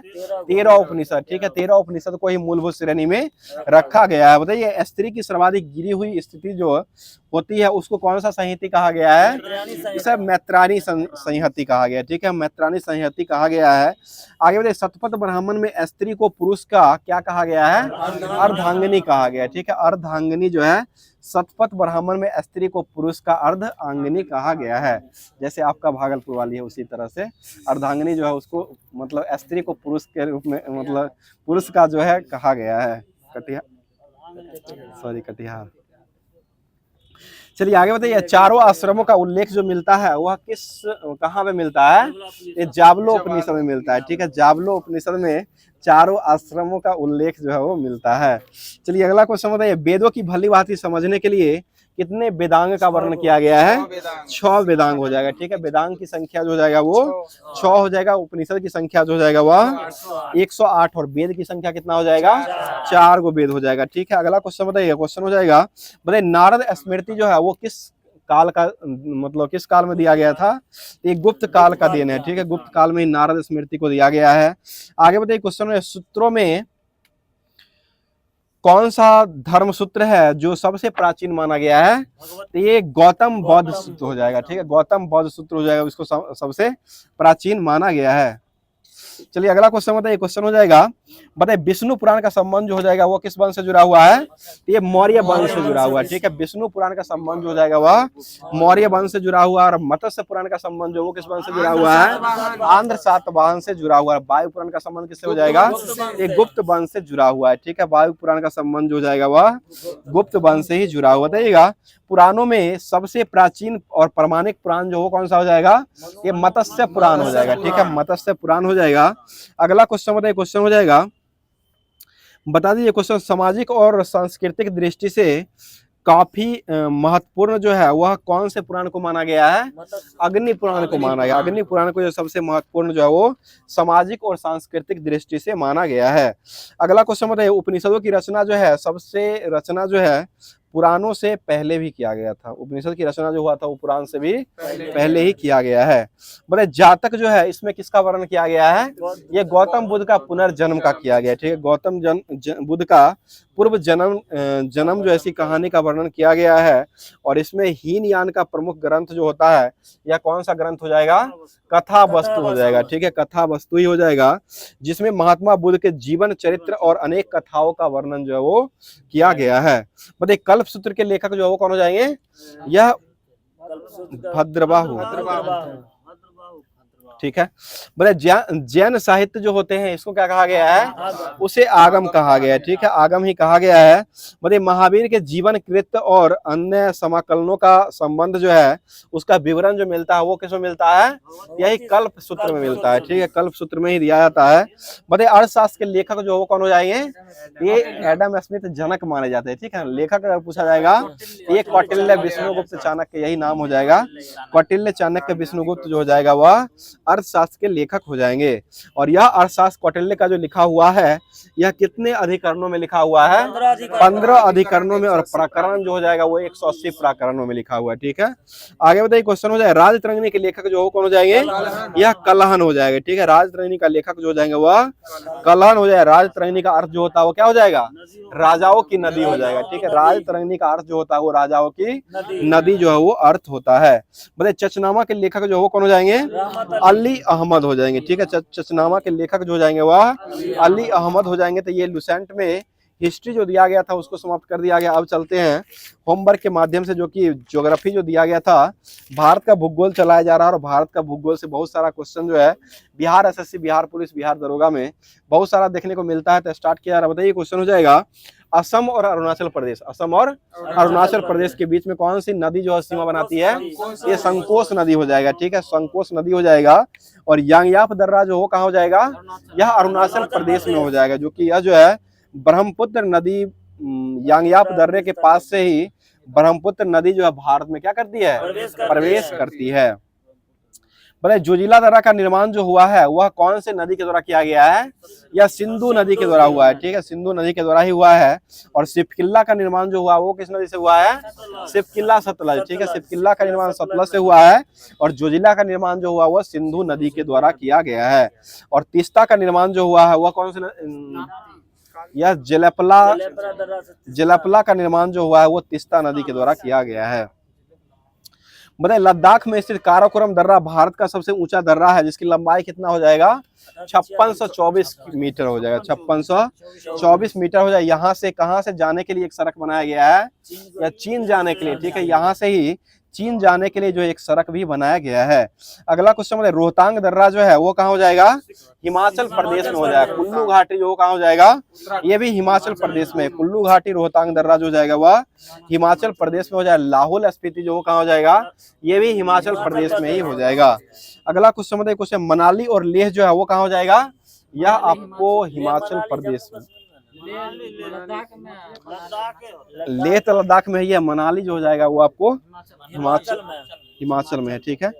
13 उपनिषद, ठीक है, 13 उपनिषद को ही मूलभूत श्रेणी में रखा गया है। बताइए, स्त्री की सर्वाधिक गिरी हुई स्थिति जो होती है उसको कौन सा संहिता कहा गया है? इसे मैत्राणी संहिता कहा गया है, ठीक है, मैत्राणी संहिता कहा गया है। आगे बताइए, शतपथ ब्राह्मण में स्त्री को पुरुष का क्या कहा गया है? अर्धांगिनी कहा गया है, ठीक है, अर्धांगिनी जो है शतपथ ब्राह्मण में स्त्री को पुरुष का अर्धांगिनी कहा गया है। जैसे आपका भागलपुर वाली है उसी तरह से अर्धांगिनी जो है उसको मतलब स्त्री को पुरुष के रूप में मतलब पुरुष का जो है कहा गया है। कटिहार। चलिए आगे बताइए, चारों आश्रमों का उल्लेख जो मिलता है वह कहाँ पे मिलता है? ये जावलो उपनिषद में मिलता है, ठीक है, जावलो उपनिषद में चारों आश्रमों का उल्लेख जो है वो मिलता है। चलिए अगला क्वेश्चन बताइए, वेदों की भली भांति समझने के लिए कितने वेदांग का वर्णन किया गया है? 6 वेदांग हो जाएगा, ठीक है, वेदांग की संख्या जो हो जाएगा वो 6 हो जाएगा। उपनिषद की संख्या जो हो जाएगा वह 108 और वेद की संख्या कितना हो जाएगा? 4 गो वेद हो जाएगा, ठीक है। अगला क्वेश्चन बताइए, क्वेश्चन हो जाएगा बताइए, नारद स्मृति जो है वो किस काल का मतलब किस काल में दिया गया था? एक गुप्त काल का देन है, ठीक है, गुप्त काल में नारद स्मृति को दिया गया है। आगे बताइए, क्वेश्चन है सूत्रों में कौन सा धर्म सूत्र है जो सबसे प्राचीन माना गया है? तो ये गौतम बौद्ध सूत्र हो जाएगा, ठीक है, गौतम बौद्ध सूत्र हो जाएगा, इसको सबसे प्राचीन माना गया है। चलिए अगला क्वेश्चन बताइए, क्वेश्चन हो जाएगा बताइए, विष्णु पुराण का संबंध जो हो जाएगा वो किस वंश से जुड़ा हुआ है? तो ये मौर्य वंश से जुड़ा हुआ है, ठीक है, विष्णु पुराण का संबंध जो हो जाएगा वह मौर्य वंश से जुड़ा हुआ है। और मत्स्य पुराण का संबंध जो वो किस वंश से जुड़ा हुआ है? आंध्र सातवाहन से जुड़ा हुआ है। वायु पुराण का संबंध किससे हो जाएगा? ये गुप्त वंश से जुड़ा हुआ है, ठीक है, वायु पुराण का संबंध जो हो जाएगा वह गुप्त वंश से ही जुड़ा हुआ। बताइएगा, पुराणों में सबसे प्राचीन और प्रमाणिक पुराण जो हो कौन सा हो जाएगा? ये मत्स्य पुराण हो जाएगा, ठीक है, मत्स्य पुराण हो जाएगा। अगला क्वेश्चन बताइए, क्वेश्चन हो जाएगा बता दीजिए, क्वेश्चन सामाजिक और सांस्कृतिक दृष्टि से काफी महत्वपूर्ण जो है वह कौन से पुराण को माना गया है? अग्नि पुराण को माना गया। अग्नि पुराण को जो सबसे महत्वपूर्ण जो है वो सामाजिक और सांस्कृतिक दृष्टि से माना गया है। अगला क्वेश्चन बताइए, उपनिषदों की रचना जो है रचना जो है पुराणों से पहले भी किया गया था। उपनिषद की रचना जो हुआ था वो पुराण से भी पहले ही किया गया है। बोले जातक जो है इसमें किसका वर्णन किया गया है? ये गौतम बुद्ध का पुनर्जन्म का किया गया, ठीक है, गौतम बुद्ध का पूर्व जन्म जो ऐसी कहानी का वर्णन किया गया है। और इसमें हीनयान का प्रमुख ग्रंथ जो होता है यह कौन सा ग्रंथ हो जाएगा? कथा वस्तु हो जाएगा, ठीक है, कथा वस्तु ही हो जाएगा, जिसमें महात्मा बुद्ध के जीवन चरित्र और अनेक कथाओं का वर्णन जो है वो किया गया है। बताइए, कल्पसूत्र के लेखक जो है वो कौन हो जाएंगे? यह भद्रबाहु, ठीक है। बोले जैन साहित्य जो होते हैं इसको क्या कहा गया है? उसे आगम कहा गया है, ठीक है, आगम ही कहा गया है। बोले महावीर के जीवन कृत्य और अन्य समाकलनों का संबंध जो है उसका विवरण जो मिलता है वो किसमें मिलता है? यही कल्प सूत्र में मिलता है, ठीक है, कल्प सूत्र में ही दिया जाता है। बोले अर्थशास्त्र के लेखक जो वो कौन हो जाएंगे? ये एडम स्मिथ जनक माने जाते हैं, ठीक है। लेखक अगर पूछा जाएगा ये कौटिल्य विष्णुगुप्त चाणक्य, यही नाम हो जाएगा, कौटिल्य चाणक्य विष्णुगुप्त जो हो जाएगा वह अर्थशास्त्र के लेखक हो जाएंगे। और यह अर्थशास्त्र कौटिल्य का जो लिखा हुआ है यह कितने अधिकरणों में लिखा हुआ है? 15 अधिकरणों में। और प्रकरण जो हो जाएगा वो 180 प्रकरणों में लिखा हुआ है, ठीक है। आगे बताइए, क्वेश्चन हो जाएगा राजतरंगिणी के लेखक जो हो कौन हो जाएंगे? यह कलहन हो जाएगा, ठीक है, राजतरंगिणी का लेखक जो हो जाएंगे वह कलहन हो जाएगा। राजतरंगिणी का अर्थ जो होता है वो क्या हो जाएगा? राजाओं की नदी हो जाएगा, ठीक है, राजतरंगिणी का अर्थ जो होता है वो राजाओं की नदी जो है वो अर्थ होता है। बताइए, चचनामा के लेखक जो हो कौन हो जाएंगे? अली अहमद हो जाएंगे, ठीक है। चचनामा के लेखक जो हो जाएंगे वह अली अहमद हो जाएंगे। तो ये लुसेंट में हिस्ट्री जो दिया गया था उसको समाप्त कर दिया गया। अब चलते हैं होमवर्क के माध्यम से, जो कि ज्योग्राफी जो दिया गया था, भारत का भूगोल चलाया जा रहा है और भारत का भूगोल से बहुत सारा क्वेश्चन जो है बिहार एसएससी, बिहार पुलिस, बिहार दरोगा में बहुत सारा देखने को मिलता है। तो स्टार्ट किया जा रहा है। बताइए क्वेश्चन हो जाएगा, असम और अरुणाचल प्रदेश, असम और अरुणाचल प्रदेश के बीच में कौन सी नदी जो है सीमा बनाती है? ये संकोश नदी हो जाएगा, ठीक है, संकोश नदी हो जाएगा। और यांगयाप दर्रा जो हो कहाँ हो जाएगा? यह अरुणाचल प्रदेश में हो जाएगा, जो कि यह जो है ब्रह्मपुत्र नदी यांगयाप दर्रे के पास से ही ब्रह्मपुत्र नदी जो है भारत में क्या करती है? प्रवेश करती है। बताइए जोजिला दर्रा का निर्माण जो हुआ है वह कौन से नदी के द्वारा किया गया है? यह सिंधु नदी के द्वारा हुआ है, ठीक है, सिंधु नदी के द्वारा ही हुआ है। और सिपकिल्ला का निर्माण जो हुआ वो किस नदी से हुआ है? सिपकिल्ला सतलज, ठीक है, सिपकिल्ला का निर्माण सतलज से हुआ है। और जोजिला का निर्माण जो हुआ वह सिंधु नदी के द्वारा किया गया है। और तीस्ता का निर्माण जो हुआ है वह कौन से यह जेलपला का निर्माण जो हुआ है वो तीस्ता नदी के द्वारा किया गया है। बताइए लद्दाख में स्थित काराकोरम दर्रा भारत का सबसे ऊंचा दर्रा है, जिसकी लंबाई कितना हो जाएगा? 5624 मीटर हो जाएगा, 5624 मीटर हो जाएगा। यहाँ से कहाँ से जाने के लिए एक सड़क बनाया गया है? या चीन जाने के लिए, ठीक है, यहाँ से ही चीन जाने के लिए जो एक सड़क भी बनाया गया है। अगला क्वेश्चन है रोहतांग दर्रा जो है वो कहाँ हो जाएगा? हिमाचल प्रदेश में हो जाएगा। कुल्लू घाटी जो कहाँ हो जाएगा? ये भी हिमाचल प्रदेश में। कुल्लू घाटी रोहतांग दर्रा जो जाएगा वह हिमाचल प्रदेश में हो जाएगा। लाहौल स्पीति जो कहाँ हो जाएगा? ये भी हिमाचल प्रदेश में ही हो जाएगा। अगला क्वेश्चन बताइए, क्वेश्चन मनाली और लेह जो है वो कहाँ हो जाएगा? यह आपको हिमाचल प्रदेश में, लेह तो लद्दाख में ही है, मनाली जो हो जाएगा वो आपको हिमाचल में है, ठीक है।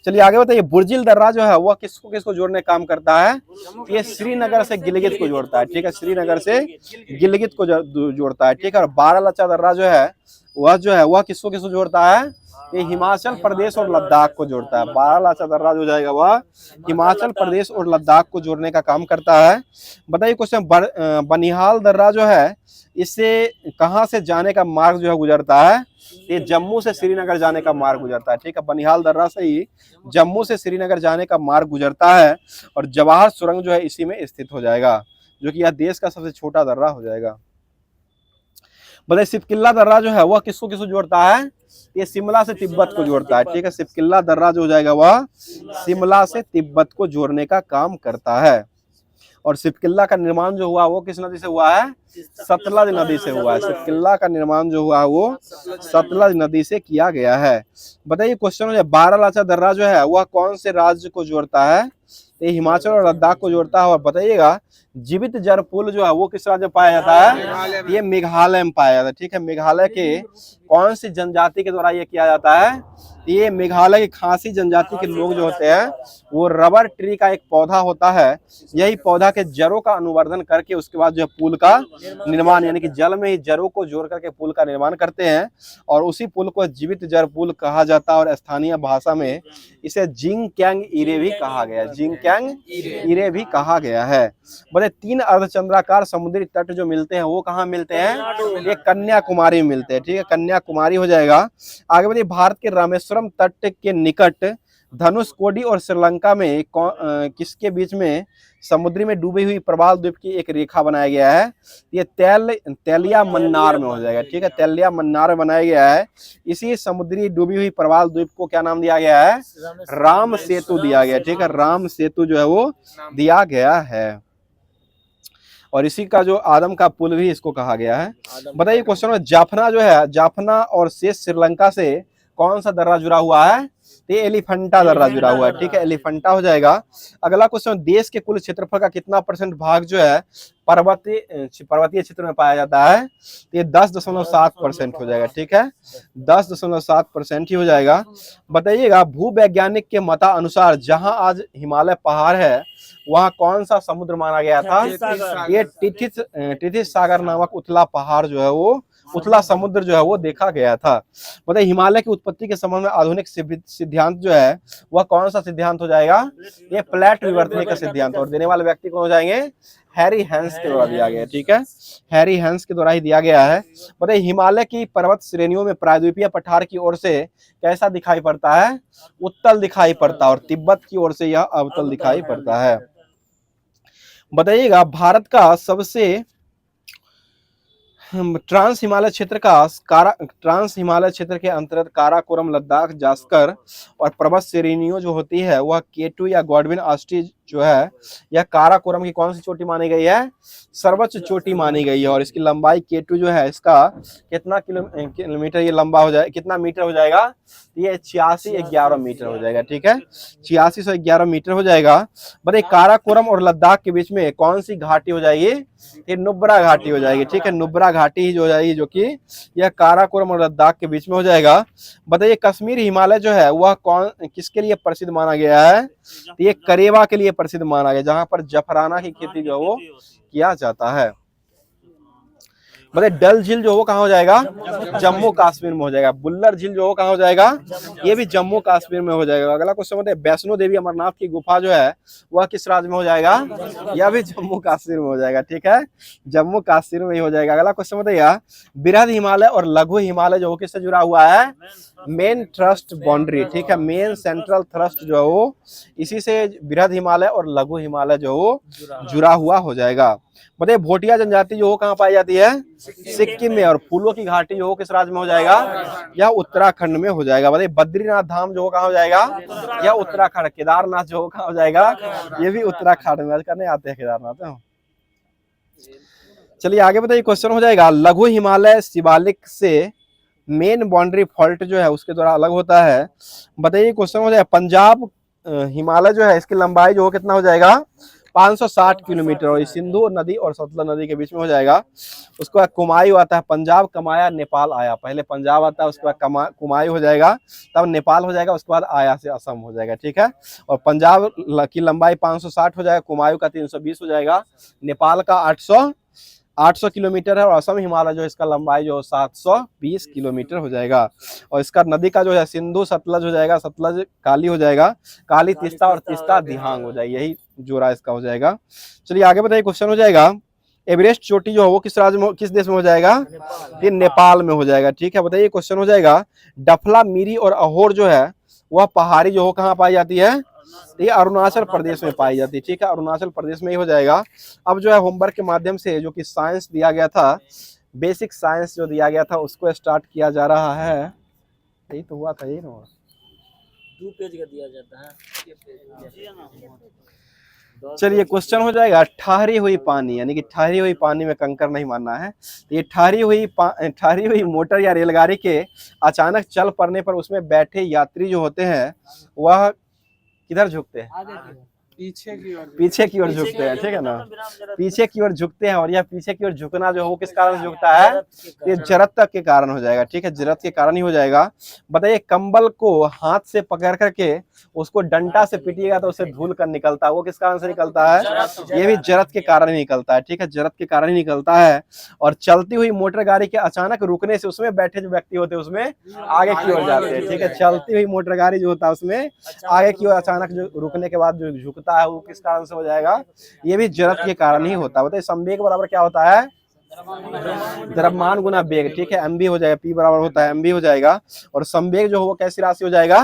चलिए आगे बताइए बुर्जिल दर्रा जो है वह किसको किसको जोड़ने का काम करता है? ये श्रीनगर से गिलगित को जोड़ता है, ठीक है, श्रीनगर से गिलगित को जोड़ता है, ठीक है। और बारालाचा दर्रा जो है वह किसको किसको जोड़ता है? ये हिमाचल प्रदेश और लद्दाख को जोड़ता है। बारालाचा दर्रा जो जाएगा वह हिमाचल प्रदेश और लद्दाख को जोड़ने का काम करता है। बताइए क्वेश्चन बनिहाल दर्रा जो है इससे कहां से जाने का मार्ग जो है गुजरता है? ये जम्मू से श्रीनगर जाने का मार्ग गुजरता है, ठीक है, बनिहाल दर्रा से ही जम्मू से श्रीनगर जाने का मार्ग गुजरता है। और जवाहर सुरंग जो है इसी में स्थित हो जाएगा, जो कि यह देश का सबसे छोटा दर्रा हो जाएगा। बताइए सिपकिल्ला दर्रा जो है वह किसको किसको जोड़ता है? ये शिमला से तिब्बत को जोड़ता है, ठीक है, सिपकिल्ला दर्रा जो हो जाएगा वह शिमला से तिब्बत को जोड़ने का काम करता है। और सिपकिल्ला का निर्माण जो हुआ वो किस नदी से हुआ है? सतलज नदी से हुआ है। सिपकिल्ला का निर्माण जो हुआ वो सतलज नदी से किया गया है। बताइए क्वेश्चन बारालाचा दर्रा जो है वह कौन से राज्य को जोड़ता है? ये हिमाचल और लद्दाख को जोड़ता है। और बताइएगा जीवित जरपुल जो है वो किस राज्य में पाया जाता है? ये मेघालय में पाया जाता है, ठीक है। मेघालय के कौन सी जनजाति के द्वारा ये किया जाता है? ये मेघालय की खासी जनजाति के लोग जो होते हैं वो रबर ट्री का एक पौधा होता है, यही पौधा के जड़ों का अनुवर्धन करके उसके बाद जो है पुल का निर्माण, यानी कि जल में ही जड़ों को जोड़ करके पुल का निर्माण करते हैं। और उसी पुल को जीवित जर पुल कहा जाता है। और स्थानीय भाषा में इसे जिंगक्यांग इरे भी कहा गया है, जिंगक्यांग इरे भी कहा गया है। बोले 3 अर्धचंद्राकार समुद्री तट जो मिलते हैं वो कहाँ मिलते हैं? ये कन्याकुमारी में मिलते हैं, ठीक है, कन्याकुमारी हो जाएगा। आगे बढ़िए भारत के रामेश्वरम तट के निकट धनुषकोडी और श्रीलंका में किसके बीच में समुद्री में डूबी हुई प्रवाल द्वीप की एक रेखा बनाया गया है? ये तेलिया मन्नार में हो जाएगा, ठीक है, तेलिया मन्नार में बनाया गया है। इसी समुद्री डूबी हुई प्रवाल द्वीप को क्या नाम दिया गया है? राम सेतु दिया गया, ठीक है, राम सेतु जो है वो दिया गया है। और इसी का जो आदम का पुल भी इसको कहा गया है। बताइए क्वेश्चन में जाफना जो है, जाफना और शेष श्रीलंका से कौन सा दर्रा जुड़ा हुआ है? ये एलिफेंटा दर्रा जुड़ा हुआ है, ठीक है, एलिफेंटा हो जाएगा। अगला क्वेश्चन देश के कुल क्षेत्रफल का कितना % भाग जो है पर्वतीय क्षेत्र में पाया जाता है? ये 10.7% हो जाएगा, ठीक है, 10.7% ही हो जाएगा। बताइएगा भूवैज्ञानिक के मतानुसार जहां आज हिमालय पहाड़ है वहां कौन सा समुद्र माना गया था? ये टिथिस सागर नामक उथला पहाड़ जो है वो उथला समुद्र जो है वो देखा गया था। बताइए हिमालय की उत्पत्ति के संबंध में आधुनिक सिद्धांत जो है वह कौन सा सिद्धांत हो जाएगा? ये प्लेट विवर्तन का सिद्धांत। और देने वाले व्यक्ति कौन हो जाएंगे? हैरी हैंस के द्वारा दिया गया है, ठीक है, हैरी हैंस के द्वारा ही दिया गया है। बताइए हिमालय की पर्वत श्रेणियों में प्रायद्वीपीय पठार की ओर से कैसा दिखाई पड़ता है? उत्तल दिखाई पड़ता है, और तिब्बत की ओर से यह अवतल दिखाई पड़ता है। बताइएगा भारत का सबसे ट्रांस हिमालय क्षेत्र ट्रांस हिमालय क्षेत्र के अंतर्गत काराकोरम, लद्दाख, जास्कर और पर्वत श्रेणियों जो होती है वह केटू या गॉडविन आस्टी जो है, यह काराकोरम की कौन सी चोटी मानी गई है? सर्वोच्च चोटी मानी गई है। और इसकी लंबाई केटू जो है इसका कितना किलोमीटर ये लंबा हो जाए, कितना मीटर हो जाएगा? ये 8611 मीटर हो जाएगा, ठीक है, 8611 मीटर हो जाएगा। बताइए काराकोरम और लद्दाख के बीच में कौन सी घाटी हो जाएगी? ये नुब्रा घाटी हो जाएगी, ठीक है, नुब्रा घाटी ही जो हो जाएगी, जो कि यह काराकोरम और लद्दाख के बीच में हो जाएगा। बताइए कश्मीर हिमालय जो है वह किसके लिए प्रसिद्ध माना गया है? ये करेवा के लिए प्रसिद्ध माना गया, जहां पर जफराना की खेती जो है वो किया जाता है। मतलब डल झील जो वो कहाँ हो जाएगा? जम्मू कश्मीर में हो जाएगा। बुल्लर झील जो वो कहाँ हो जाएगा? ये भी जम्मू कश्मीर में हो जाएगा। अगला क्वेश्चन बताइए वैष्णो देवी अमरनाथ की गुफा जो है वह किस राज्य में हो जाएगा? यह भी जम्मू कश्मीर में हो जाएगा, ठीक है, जम्मू कश्मीर में ही हो जाएगा। अगला क्वेश्चन बताइए बृहद हिमालय और लघु हिमालय जो किससे जुड़ा हुआ है? मेन थ्रस्ट बाउंड्री, ठीक है, मेन सेंट्रल थ्रस्ट जो है वो इसी से बृहद हिमालय और लघु हिमालय जो वो जुड़ा हुआ हो जाएगा। बताइए भोटिया जनजाति जो कहाँ पाई जाती है? सिक्किम में। और फूलों की घाटी जो किस राज्य में हो जाएगा? यह उत्तराखंड में हो जाएगा। बताइए बद्रीनाथ धाम जो कहाँ हो जाएगा? यह उत्तराखंड। केदारनाथ जो कहाँ हो जाएगा? ये भी उत्तराखंड में। करने आते हैं केदारनाथ। चलिए आगे बताइए क्वेश्चन हो जाएगा लघु हिमालय शिवालिक से मेन बाउंड्री फॉल्ट जो है उसके द्वारा अलग होता है। बताइए क्वेश्चन हो जाएगा पंजाब हिमालय जो है इसकी लंबाई जो कितना हो जाएगा? 560 किलोमीटर, और सिंधु नदी और सतलज नदी के बीच में हो जाएगा। उसके बाद कुमायूं आता है, पंजाब कमाया नेपाल आया, पहले पंजाब आता है उसके बाद कुमायूं हो जाएगा, तब नेपाल हो जाएगा, उसके बाद आया से असम हो जाएगा, ठीक है। और पंजाब की लंबाई 560 हो जाएगा, कुमायूं का 320 हो जाएगा, नेपाल का 800 किलोमीटर है, और असम हिमालय जो इसका लंबाई जो 720 किलोमीटर हो जाएगा। और इसका नदी का जो है सिंधु सतलज हो जाएगा, सतलज काली हो जाएगा, काली तीस्ता और तीस्ता दिहांग हो जाएगी, यही जोड़ा इसका हो जाएगा। चलिए आगे बताइए क्वेश्चन हो जाएगा एवरेस्ट चोटी जो है वो किस राज्य में, किस देश में हो जाएगा? ये नेपाल में हो जाएगा, ठीक है। बताइए क्वेश्चन हो जाएगा डफला, मिरी और अहोर जो है वह पहाड़ी जो हो कहाँ पाई जाती है? ये अरुणाचल प्रदेश में पाई जाती है, ठीक है, अरुणाचल प्रदेश में ही हो जाएगा। अब जो है होमवर्क के माध्यम से जो कि साइंस दिया गया था, बेसिक साइंस जो दिया गया था उसको स्टार्ट किया जा रहा है। यही तो हुआ था, यही ना 2 पेज का दिया जाता है। चलिए क्वेश्चन हो जाएगा ठहरी हुई पानी, यानी कि ठहरी हुई पानी में कंकर नहीं मारना है। ये ठहरी हुई मोटर या रेलगाड़ी के अचानक चल पड़ने पर उसमें बैठे यात्री जो होते हैं वह किधर झुकते हैं? पीछे की ओर झुकते हैं, ठीक है ना, पीछे की ओर झुकते हैं। और यह पीछे की ओर झुकना जो हो किस कारण से झुकता है? ये जड़त्व के कारण हो जाएगा, ठीक है, जड़त्व के कारण ही हो जाएगा। बताइए कंबल को हाथ से पकड़ करके उसको डंडा से पीटिएगा तो उससे धूल कर निकलता है, वो किस कारण से निकलता है? ये भी जड़त्व के कारण ही निकलता है, ठीक है, जड़त्व के कारण ही निकलता है। और चलती हुई मोटर गाड़ी के अचानक रुकने से उसमें बैठे जो व्यक्ति होते हैं उसमें आगे की ओर जाते हैं, ठीक है, चलती हुई मोटर गाड़ी जो होता है उसमें आगे की ओर अचानक जो रुकने के बाद जो झुकता है वो किस कारण से हो जाएगा? ये भी जड़त्व के कारण ही होता है। बताइए संवेग बराबर क्या होता है? द्रव्यमान गुना वेग, ठीक है, एमबी हो जाएगा, पी बराबर होता है एमबी हो जाएगा। और संवेग जो हो वो कैसी राशि हो जाएगा?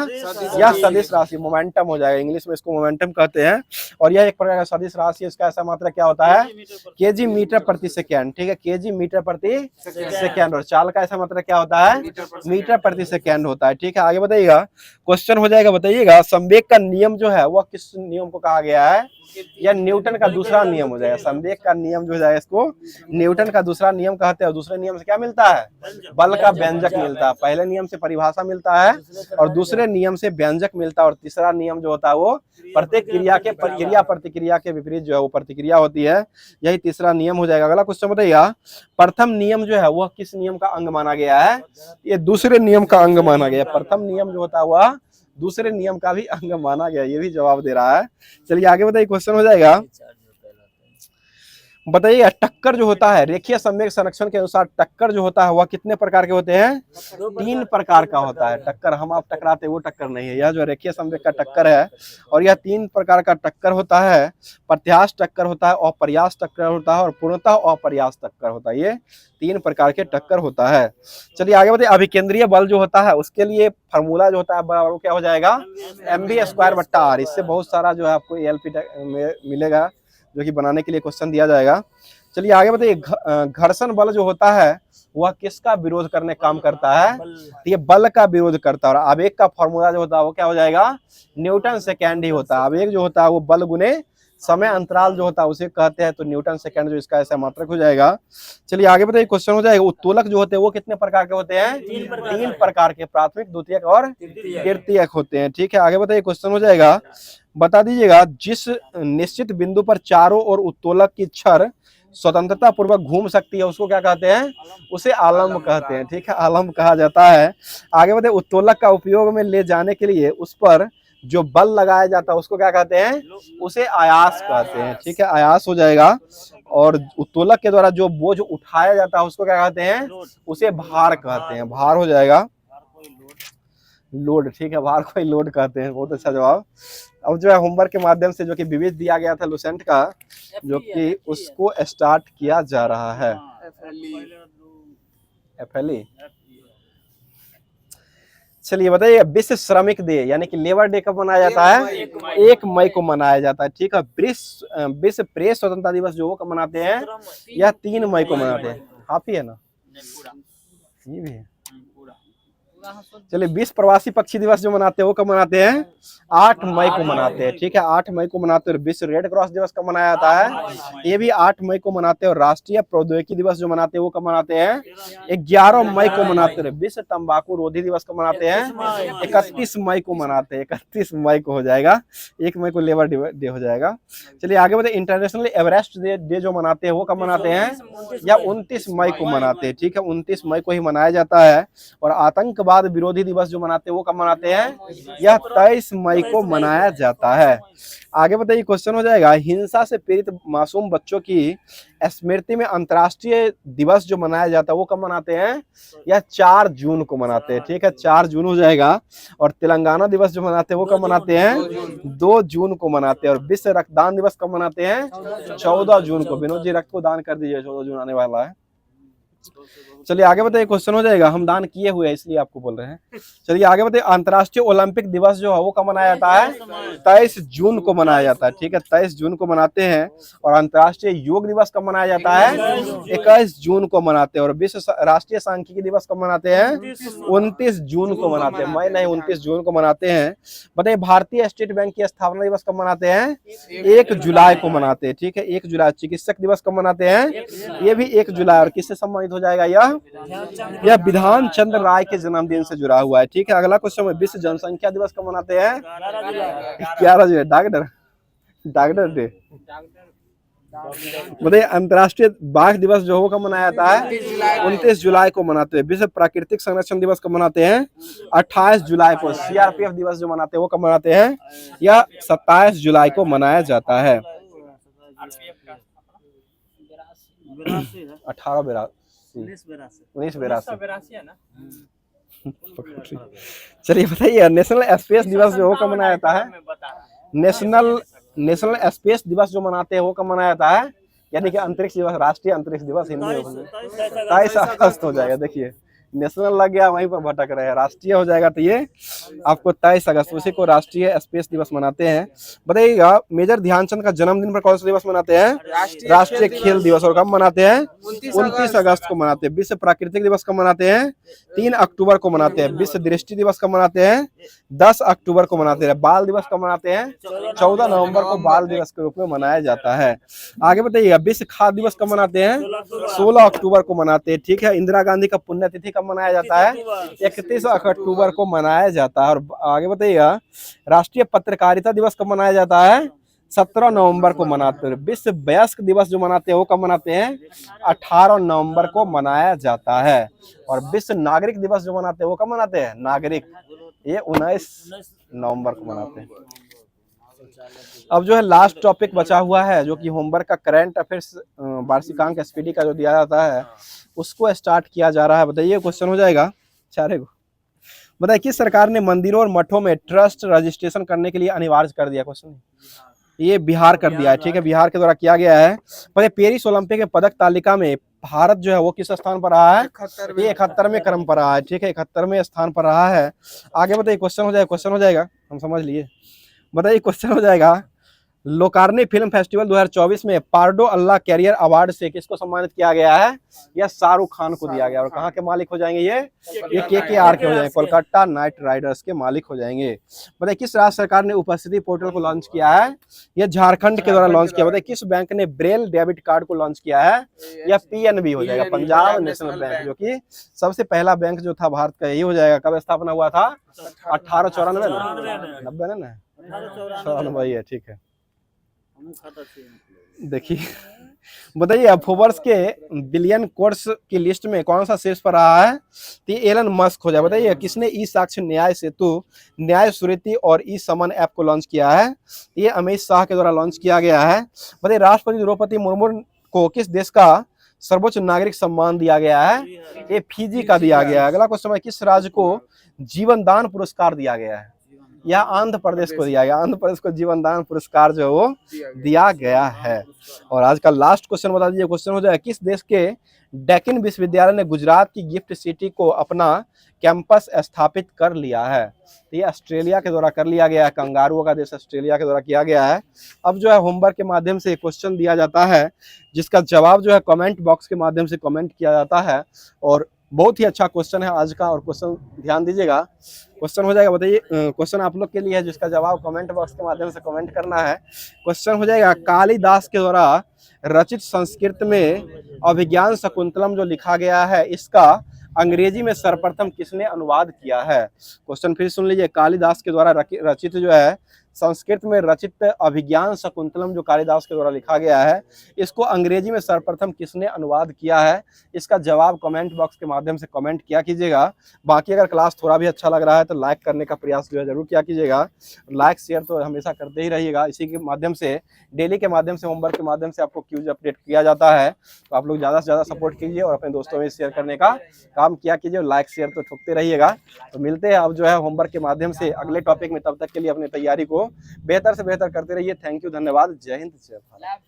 यह सदिश राशि, मोमेंटम हो जाएगा, इंग्लिश में इसको मोमेंटम कहते हैं। और यह एक प्रकार का सदिश राशि, इसका ऐसा मात्रा क्या होता है? केजी मीटर प्रति सेकेंड, ठीक है, केजी मीटर प्रति सेकेंड। और चाल का ऐसा मात्रा क्या होता है? मीटर प्रति सेकेंड होता है, ठीक है। आगे बताइएगा क्वेश्चन हो जाएगा, बताइएगा संवेग का नियम जो है वह किस नियम को कहा गया है? यह न्यूटन का दूसरा नियम हो जाएगा। संवेग का नियम जो हो जाएगा इसको न्यूटन का दूसरा नियम कहते हैं। दूसरे नियम से क्या मिलता है? बल का व्यंजक मिलता है। पहले नियम से परिभाषा मिलता है और दूसरे नियम से व्यंजक मिलता है। और तीसरा नियम जो होता है वो प्रत्येक क्रिया के क्रिया प्रतिक्रिया के विपरीत जो है वो प्रतिक्रिया होती है, यही तीसरा नियम हो जाएगा। अगला क्वेश्चन बताइएगा प्रथम नियम जो है वह किस नियम का अंग माना गया है? ये दूसरे नियम का अंग माना गया। प्रथम नियम जो होता है वह दूसरे नियम का भी अंग माना गया, ये भी जवाब दे रहा है। चलिए आगे बताइए क्वेश्चन हो जाएगा, बताइए टक्कर जो होता है रेखीय संवेग संरक्षण के अनुसार टक्कर जो होता है वह कितने प्रकार के होते हैं? 3 प्रकार का होता है टक्कर। हम आप टकराते वो टक्कर नहीं है, यह जो रेखीय संवेग का टक्कर है और यह 3 प्रकार का टक्कर होता है। प्रत्यास्थ टक्कर होता है, अप्रयास टक्कर होता है और पूर्णतः अप्रयास टक्कर होता है। ये 3 प्रकार के टक्कर होता है। चलिए आगे बढ़ते। अभिकेंद्रीय बल जो होता है उसके लिए फार्मूला जो होता है बराबर क्या हो जाएगा? mv²/r। इससे बहुत सारा जो है आपको एलपी में मिलेगा जो कि बनाने के लिए क्वेश्चन दिया जाएगा। चलिए आगे बताइए। घर्षण बल जो होता है वह किसका विरोध करने काम करता है? तो ये बल का विरोध करता है। और आवेग का फॉर्मूला जो होता है वो क्या हो जाएगा? न्यूटन सेकेंड ही होता है। आवेग जो होता है वो बल गुने समय अंतराल जो होता है उसे कहते हैं, तो न्यूटन सेकेंड जो इसका ऐसा मात्रक हो जाएगा। चलिए आगे बताइए। क्वेश्चन हो जाएगा उत्तोलक जो होते हैं वो कितने प्रकार के होते हैं? 3 प्रकार के, प्राथमिक, द्वितीयक और तृतीयक होते हैं। ठीक है आगे बताइए। क्वेश्चन हो जाएगा, बता दीजिएगा जिस निश्चित बिंदु पर चारों ओर उत्तोलक की छड़ स्वतंत्रता पूर्वक घूम सकती है उसको क्या कहते हैं? उसे आलम्ब कहते हैं। ठीक है आलम्ब कहा जाता है। आगे बताइए। उत्तोलक का उपयोग में ले जाने के लिए उस पर जो बल लगाया जाता है उसको क्या कहते हैं? उसे आयास कहते हैं। ठीक है आयास हो जाएगा। और उत्तोलक के द्वारा जो बोझ उठाया जाता है उसको क्या कहते हैं? उसे भार कहते हैं। भार हो जाएगा, लोड। ठीक है भार को लोड कहते हैं। बहुत अच्छा जवाब। अब जो है होमवर्क के माध्यम से जो कि विविध दिया गया था लुसेंट का, जो कि उसको स्टार्ट किया जा रहा है। FLE। चलिए बताइए। विश्व श्रमिक डे यानी कि लेबर डे कब मनाया जाता है? 1 मई को मनाया जाता है। ठीक है। विश्व प्रेस स्वतंत्रता दिवस जो वो कब मनाते हैं? यह 3 मई को मनाते हैं। हाफ ही है ना, ये भी है। चलिए विश्व प्रवासी पक्षी दिवस जो मनाते हैं वो कब मनाते हैं? 8 मई को मनाते हैं। ठीक है 8 मई को मनाते हैं। विश्व रेड क्रॉस दिवस कब मनाया जाता है? ये भी 8 मई को मनाते हैं। और राष्ट्रीय प्रौद्योगिकी दिवस जो मनाते हैं वो कब मनाते हैं? 11 मई को मनाते हैं। विश्व तंबाकू रोधी दिवस कब मनाते हैं? 31 मई को मनाते हैं। 31 मई को हो जाएगा। 1 मई को लेबर डे हो जाएगा। चलिए आगे बढ़ते। इंटरनेशनल एवरेस्ट डे जो मनाते हैं वो कब मनाते हैं? या 29 मई को मनाते हैं। ठीक है 29 मई को ही मनाया जाता है। और आतंकवाद विरोधी दिवस जो मनाते हैं वो कब मनाते हैं? यह 23 मई को मनाया जाता है। आगे बताइए। क्वेश्चन हो जाएगा, हिंसा से पीड़ित मासूम बच्चों की स्मृति में अंतर्राष्ट्रीय दिवस जो मनाया जाता है वो कब मनाते हैं? यह 4 जून को मनाते हैं। ठीक है 4 जून हो जाएगा। और तेलंगाना दिवस जो मनाते हैं वो कब मनाते हैं? 2 जून को मनाते हैं। और विश्व रक्तदान दिवस कब मनाते हैं? 14 जून को। विनोद जी रक्त को दान कर दीजिए, 14 जून आने वाला है। चलिए आगे बताइए। क्वेश्चन हो जाएगा, हम दान किए हुए हैं इसलिए आपको बोल रहे हैं। चलिए आगे बताइए। अंतर्राष्ट्रीय ओलंपिक दिवस जो है वो कब मनाया जाता है? 23 जून को मनाया जाता है। ठीक है 23 जून को मनाते हैं। और अंतर्राष्ट्रीय योग दिवस कब मनाया जाता है? 21 जून को मनाते हैं। और विश्व राष्ट्रीय सांख्यिकी दिवस कब मनाते हैं? 29 जून को मनाते हैं। मई नहीं 29 जून को मनाते हैं। बताइए भारतीय स्टेट बैंक की स्थापना दिवस कब मनाते हैं? 1 जुलाई को मनाते हैं। ठीक है 1 जुलाई। चिकित्सक दिवस कब मनाते हैं? ये भी 1 जुलाई। और किससे संबंधित हो जाएगा? यह विधान चंद्र राय के जन्मदिन से जुड़ा हुआ है। ठीक है अगला क्वेश्चन है, विश्व जनसंख्या दिवस कब मनाते हैं? 11 जुलाई। Doctor day. बताइए अंतर्राष्ट्रीय बाघ दिवस जो कब मनाया जाता है? 29 जुलाई को मनाते हैं। विश्व प्राकृतिक संरक्षण दिवस कब मनाते हैं? 28 जुलाई को। CRPF दिवस जो मनाते हैं वो कब मनाते हैं? यह 27 जुलाई को मनाया जाता है। 1982 है ना। चलिए बताइए नेशनल स्पेस दिवस जो कब मनाया जाता है? नेशनल स्पेस दिवस जो मनाते हैं वो कब मनाया जाता है? यानी कि अंतरिक्ष दिवस, राष्ट्रीय अंतरिक्ष दिवस हिंदी में 23 अगस्त हो जाएगा। देखिए नेशनल लग गया वहीं पर भटक रहे हैं। राष्ट्रीय हो जाएगा तो ये आपको 23 अगस्त, उसी को राष्ट्रीय स्पेस दिवस मनाते हैं। बताइएगा मेजर ध्यानचंद का जन्मदिन पर कौन सा दिवस मनाते हैं? राष्ट्रीय खेल दिवस। और कब मनाते हैं? 29 अगस्त को मनाते हैं। विश्व प्राकृतिक दिवस कब मनाते हैं? 3 अक्टूबर को मनाते हैं। विश्व दृष्टि दिवस कब मनाते हैं? 10 अक्टूबर को मनाते हैं। बाल दिवस कब मनाते हैं? 14 नवंबर को बाल दिवस के रूप में मनाया जाता है। आगे बताइएगा विश्व खाद्य दिवस कब मनाते हैं? 16 अक्टूबर को मनाते हैं। ठीक है इंदिरा गांधी का पुण्यतिथि मनाया जाता है? 31 अक्टूबर को मनाया जाता है। और आगे बताइएगा राष्ट्रीय पत्रकारिता दिवस कब मनाया जाता है? 17 नवंबर को मनाते हैं। विश्व वयस्क दिवस जो मनाते हैं वो कब मनाते हैं? 18 नवंबर को मनाया जाता है। और विश्व नागरिक दिवस जो मनाते हैं वो कब मनाते हैं? नागरिक, ये 19 नवंबर को मनाते हैं। अब जो है लास्ट टॉपिक बचा हुआ है जो कि होमवर्क का करंट अफेयर्स वार्षिकांक एसपीडी का जो दिया जाता है उसको स्टार्ट किया जा रहा है। बताइए क्वेश्चन हो जाएगा चारे को। बताइए किस सरकार ने मंदिरों और मठों में ट्रस्ट रजिस्ट्रेशन करने के लिए अनिवार्य कर दिया? क्वेश्चन ये बिहार कर दिया है, ठीक है, बिहार के द्वारा किया गया है। बताइए पेरिस ओलंपिक के पदक तालिका में भारत जो है वो किस स्थान पर रहा है? ये 71वें क्रम पर रहा है, ठीक है, 71वें स्थान पर रहा है। आगे बताइए क्वेश्चन हो जाएगा, क्वेश्चन हो जाएगा, हम समझ लिए। बताइए क्वेश्चन हो जाएगा लोकार्नी फिल्म फेस्टिवल 2024 में पार्डो अल्लाह कैरियर अवार्ड से किसको सम्मानित किया गया है? यह शाहरुख खान को दिया गया। और कहाँ के मालिक हो जाएंगे ये KKR के हो जाएंगे, कोलकाता नाइट राइडर्स के मालिक हो जाएंगे। बताइए किस राज्य सरकार ने उपस्थिति पोर्टल को लॉन्च किया है? यह झारखंड के द्वारा लॉन्च किया। बताइए किस बैंक ने ब्रेल डेबिट कार्ड को लॉन्च किया है? यह PNB हो जाएगा, पंजाब नेशनल बैंक, जो कि सबसे पहला बैंक जो था भारत का यही हो जाएगा। कब स्थापना हुआ था? 1894 90 ना 94 है, ठीक है। देखिए बताइए अफोवर्स के बिलियन कोर्स की लिस्ट में कौन सा शीर्ष पर रहा है? तो एलन मस्क हो जाए। बताइए किसने ई साक्ष्य न्याय सेतु न्याय सुरीति और ई समन ऐप को लॉन्च किया है? ये अमित शाह के द्वारा लॉन्च किया गया है। बताइए राष्ट्रपति द्रौपदी मुर्मू को किस देश का सर्वोच्च नागरिक सम्मान दिया गया है? ये फिजी का दिया गया है। अगला क्वेश्चन है किस राज्य को जीवन दान पुरस्कार दिया गया है? यह आंध्र प्रदेश को दिया गया। आंध्र प्रदेश को जीवन दान पुरस्कार जो है वो दिया गया है। और आज का लास्ट क्वेश्चन बता दीजिए, क्वेश्चन हो जाए किस देश के डेक्कन विश्वविद्यालय ने गुजरात की गिफ्ट सिटी को अपना कैंपस स्थापित कर लिया है? तो ये ऑस्ट्रेलिया के द्वारा कर लिया गया है, कंगारुओं का देश ऑस्ट्रेलिया के द्वारा किया गया है। अब जो है होमवर्क के माध्यम से क्वेश्चन दिया जाता है जिसका जवाब जो है कमेंट बॉक्स के माध्यम से कमेंट किया जाता है। और बहुत ही अच्छा क्वेश्चन है आज का, और क्वेश्चन ध्यान दीजिएगा, क्वेश्चन हो जाएगा। बताइए क्वेश्चन आप लोग के लिए है जिसका जवाब कमेंट बॉक्स के माध्यम से कमेंट करना है। क्वेश्चन हो जाएगा कालिदास के द्वारा रचित संस्कृत में अभिज्ञान शकुंतलम जो लिखा गया है इसका अंग्रेजी में सर्वप्रथम किसने अनुवाद किया है? क्वेश्चन फिर सुन लीजिए, कालिदास के द्वारा रचित जो है संस्कृत में रचित अभिज्ञान शकुंतलम जो कालिदास के द्वारा लिखा गया है इसको अंग्रेजी में सर्वप्रथम किसने अनुवाद किया है? इसका जवाब कमेंट बॉक्स के माध्यम से कमेंट किया कीजिएगा। बाकी अगर क्लास थोड़ा भी अच्छा लग रहा है तो लाइक करने का प्रयास जो है जरूर किया कीजिएगा। लाइक शेयर तो हमेशा करते ही रहिएगा। इसी के माध्यम से डेली के माध्यम से होमवर्क के माध्यम से आपको क्यूज अपडेट किया जाता है, तो आप लोग ज़्यादा से ज़्यादा सपोर्ट कीजिए और अपने दोस्तों में शेयर करने का काम किया कीजिए। लाइक शेयर तो ठोकते रहिएगा। तो मिलते हैं अब जो है होमवर्क के माध्यम से अगले टॉपिक में। तब तक के लिए अपनी तैयारी को बेहतर से बेहतर करते रहिए। थैंक यू, धन्यवाद, जय हिंद, जय भारत।